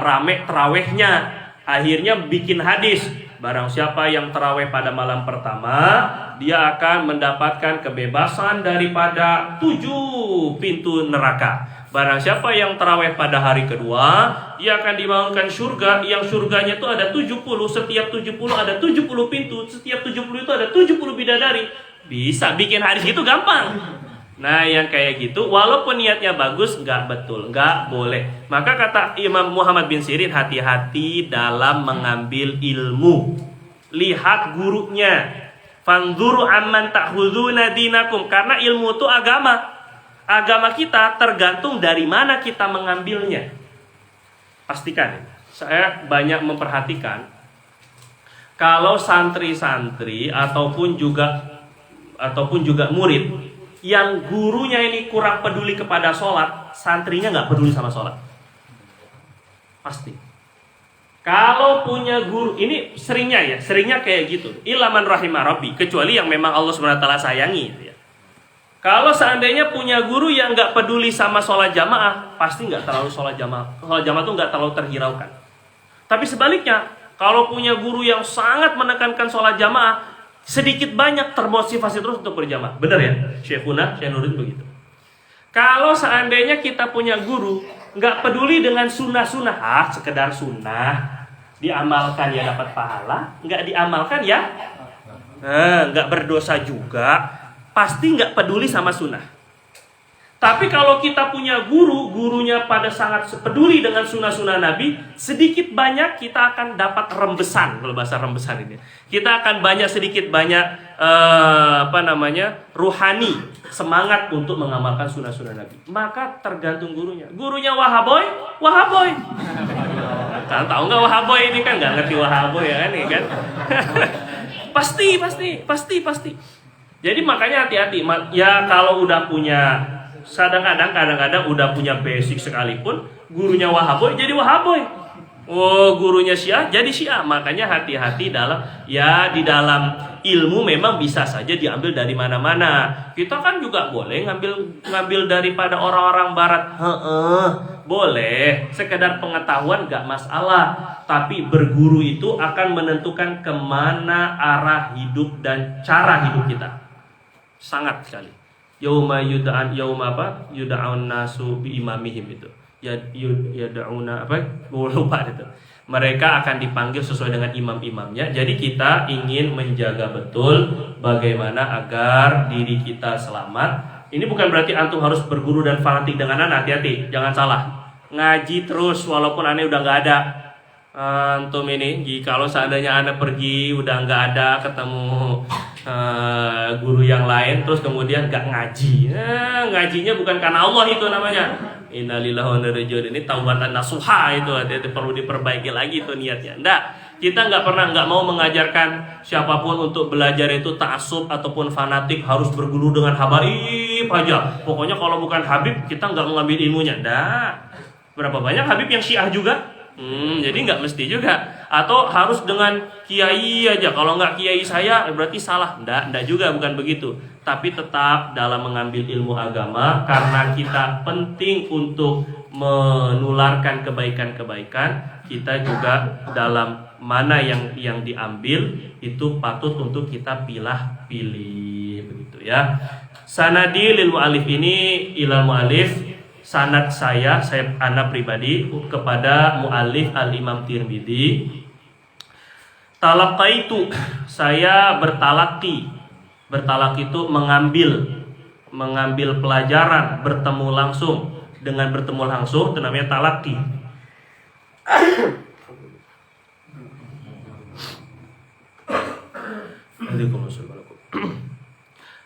S2: rame terawihnya, akhirnya bikin hadis. Barang siapa yang terawih pada malam pertama, dia akan mendapatkan kebebasan daripada 7 pintu neraka. Barang siapa yang terawih pada hari kedua, dia akan dibangunkan surga, yang surganya itu ada 70, setiap 70 ada 70 pintu, setiap 70 itu ada 70 bidadari. Bisa bikin hadis gitu gampang. Nah yang kayak gitu walaupun niatnya bagus nggak betul, nggak boleh. Maka kata Imam Muhammad bin Sirin, hati-hati dalam mengambil ilmu. Lihat gurunya. Fanzuru amman ta'khuduna dinakum, karena ilmu itu agama. Agama kita tergantung dari mana kita mengambilnya. Pastikan, saya banyak memperhatikan kalau santri-santri ataupun juga murid yang gurunya ini kurang peduli kepada sholat, santrinya nggak peduli sama sholat. Pasti. Kalau punya guru, ini seringnya kayak gitu. Ilaman rahimah rabbi, kecuali yang memang Allah SWT sayangi. Ya. Kalau seandainya punya guru yang nggak peduli sama sholat jamaah, pasti nggak terlalu sholat jamaah. Sholat jamaah tuh nggak terlalu terhiraukan. Tapi sebaliknya, kalau punya guru yang sangat menekankan sholat jamaah, sedikit banyak termotivasi terus untuk berjamaah. Benar ya? Syekh Nurin begitu. Kalau seandainya kita punya guru nggak peduli dengan sunnah-sunnah, sekedar sunnah, diamalkan ya dapat pahala, nggak diamalkan ya nggak berdosa juga, pasti nggak peduli sama sunnah. Tapi kalau kita punya gurunya pada sangat peduli dengan sunnah-sunnah Nabi, sedikit banyak kita akan dapat rembesan, kalau bahasa rembesan ini. Kita akan sedikit banyak ruhani, semangat untuk mengamalkan sunnah-sunnah Nabi. Maka tergantung gurunya. Gurunya wahaboy. Kan tahu nggak wahaboy ini kan, nggak ngerti wahaboy ya kan, ini kan. Pasti. Jadi makanya hati-hati. Ya kalau udah punya, kadang-kadang udah punya basic sekalipun, gurunya wahaboy jadi wahaboy. Oh, gurunya Syiah jadi Syiah. Makanya hati-hati di dalam ilmu memang bisa saja diambil dari mana-mana. Kita kan juga boleh ngambil daripada orang-orang barat. Boleh. Sekedar pengetahuan gak masalah. Tapi berguru itu akan menentukan kemana arah hidup dan cara hidup kita. Sangat sekali. Yuda'un nasu bi imamihim itu. Yada'una gue lupa itu. Mereka akan dipanggil sesuai dengan imam-imamnya. Jadi kita ingin menjaga betul bagaimana agar diri kita selamat. Ini bukan berarti antum harus berguru dan fanatik dengan anak. Hati-hati, jangan salah. Ngaji terus walaupun aneh udah nggak ada. Antum ini, kalau seandainya anak pergi udah nggak ada, ketemu guru yang lain, terus kemudian nggak ngaji. Ngajinya bukan karena Allah itu namanya. Innalillahi wa inna ilaihi raji'un. Ini taubatan nasuha itu, hati-hati, perlu diperbaiki lagi itu niatnya. Nggak, kita nggak mau mengajarkan siapapun untuk belajar itu ta'assub ataupun fanatik harus berguru dengan habaib aja. Pokoknya kalau bukan Habib kita nggak mengambil ilmunya. Nggak. Berapa banyak Habib yang Syiah juga? Jadi nggak mesti juga. Atau harus dengan kiai aja. Kalau nggak kiai saya berarti salah. Nggak juga, bukan begitu. Tapi tetap dalam mengambil ilmu agama, karena kita penting untuk menularkan kebaikan-kebaikan, kita juga dalam mana yang diambil itu patut untuk kita pilih begitu ya. Sanadi lil mu'alif ini ilal mu'alif, sanad saya ana pribadi kepada mu'alif al-Imam Tirmidzi. Talaqaitu, saya bertalaki. Bertalaki itu mengambil pelajaran, bertemu langsung. Dengan bertemu langsung itu namanya talaki.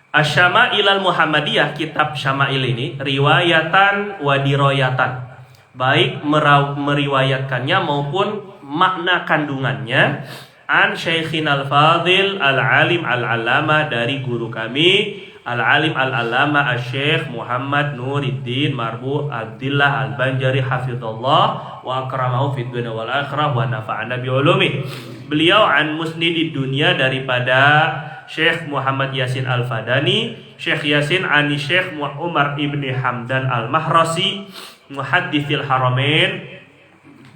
S2: Asyama'il al-Muhammadiyah, kitab Syama'il ini riwayatan wa diroyatan, baik meriwayatkannya maupun makna kandungannya, an Syeikhin al-Fadil al-Alim al-Allama, dari guru kami Al-Alim Al-Allama Asy-Syaikh Muhammad Nuruddin Marbu Abdillah Al-Banjari hafizallah wa akramahu fid dunya wal akhirah wa nafa'ana bi ulumi. Beliau an musnidid dunya, daripada Syekh Muhammad Yasin Al-Fadani, Syekh Yasin ani Syekh Umar ibni Hamdan Al-Mahrasi muhadditsil haramain,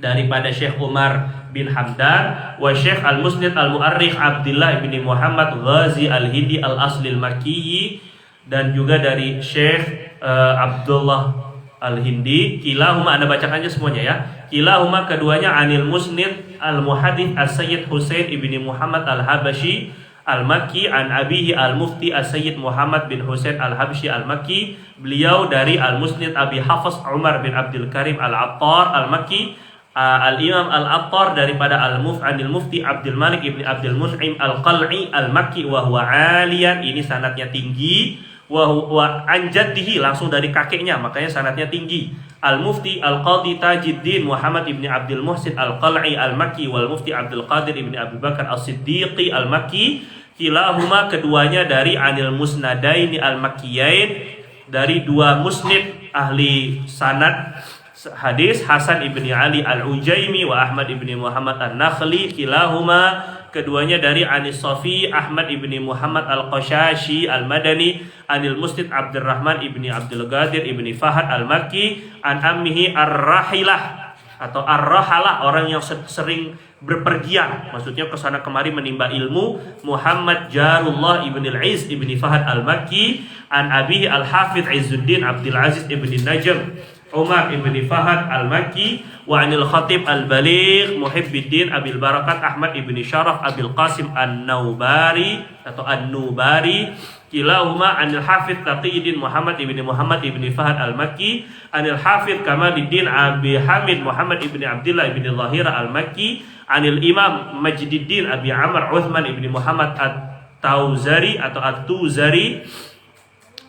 S2: daripada Syekh Umar bin Hamdan, wa Syekh Al-Musnid Al-Mu'arrikh Abdullah bin Muhammad Ghazi Al-Hindi Al-Asli Al-Makki, dan juga dari Syekh Abdullah Al-Hindi. Kilahuma, Anda bacakan aja semuanya ya. Kilahuma, keduanya, anil Musnid Al-Muhaddits As-Sayyid Husain ibni Muhammad Al-Habashi Al-Makki, an abihi Al-Mufti As-Sayyid Muhammad bin Husain Al-Habsyi Al-Makki. Beliau dari Al-Musnid Abi Hafs Umar bin Abdul Karim Al-Attar Al-Makki. Al-Imam Al-Attar daripada Anil Mufti Abdul Malik ibni Abdul Mun'im Al-Qal'i Al-Makki, wa huwa aliyan, ini sanadnya tinggi, wa huwa anjaddihi, langsung dari kakeknya, makanya sanadnya tinggi. Al-Mufti Al-Qadi Tajiddin Muhammad ibni Abdul Muhsin Al-Qal'i Al-Makki, wal Mufti Abdul Qadir ibni Abu Bakar As-Siddiqi Al-Makki. Kilahuma, keduanya dari Anil Musnadaini Al-Makkiyain, dari dua musnid ahli sanad hadis, Hasan ibni Ali Al-Ujaimi wa Ahmad ibni Muhammad An-Nakhli. Kilahuma, keduanya dari Anis Sofi Ahmad ibni Muhammad Al-Qashashi Al-Madani, Anil Musnid Abdurrahman ibni Abdul Qadir ibni Fahad Al-Makki, an ammihi Ar-Rahilah atau Ar-Rahalah, orang yang sering berpergian, maksudnya kesana kemari menimba ilmu, Muhammad Jarullah ibni Al-Iz ibni Fahad Al-Makki, an abihi Al-Hafidh Izzuddin Abdul Aziz ibni Najm Umar ibni Fahad Al-Makki, wa anil Khatib Al-Baligh Muhibbiddin Abil Barakat Ahmad ibni Syaraf Abil Qasim An-Naubari atau An-Nubari. Kilahuma anil Hafidh Taqiyuddin Muhammad ibni Muhammad ibni Fahad Al-Makki, anil Hafidh Kamaluddin Abi Hamid Muhammad ibni Abdullah ibni Zahira Al-Makki, anil Imam Majduddin Abi Amr Uthman ibni Muhammad At-Tauzari atau At-Tuzari,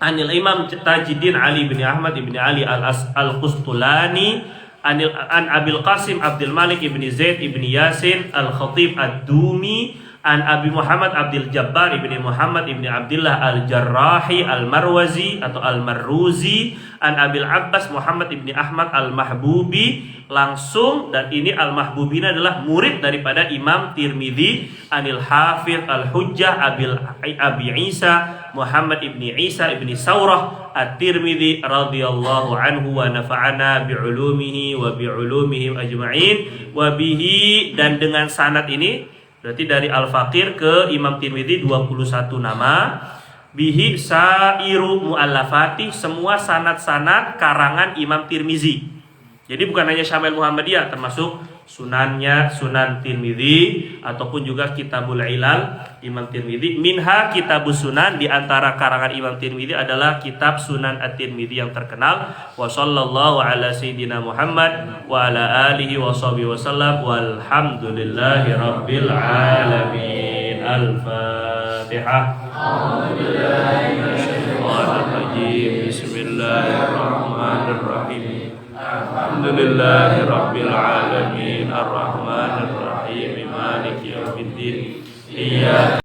S2: anil Imam Tajiddin Ali bin Ahmad ibni Ali Al-Qustulani, an Abil Qasim Abdul Malik ibni Zaid ibni Yasin Al-Khatib Ad-Dumi, an Abi Muhammad Abdul Jabbar ibni Muhammad ibni Abdullah Al-Jarrahi Al-Marwazi atau Al-Marruzi, an Abil Abbas Muhammad ibni Ahmad Al-Mahbubi, langsung, dan ini Al-Mahbubi adalah murid daripada Imam Tirmidzi, anil Hafidh Al-Hujjah Abi Isa Muhammad ibni Isa ibni Saurah At-Tirmidzi radhiyallahu anhu wa nafa'ana bi'ulumihi wa bi'ulumihim ajma'in wa bihi, dan dengan sanad ini berarti dari Al-Faqir ke Imam Tirmidzi 21 nama. Bihi sairu mu'allafati, semua sanad-sanad karangan Imam Tirmidzi. Jadi bukan hanya Syama'il Muhammadiyah, termasuk sunannya, Sunan Tirmidzi, ataupun juga Kitabul Ilal Imam Tirmidzi. Minha Kitabus Sunan, di antara karangan Imam Tirmidzi adalah kitab Sunan At-Tirmidzi yang terkenal. Wa sallallahu ala sayyidina Muhammad wa ala alihi wa sahbihi wasallam, walhamdulillahi rabbil alamin. Al-Fatihah. Bismillahirrahmanirrahim. Alhamdulillahi rabbil alamin. Ar-Rahmanir Rahim. Maliki yaumiddin. Iyyaka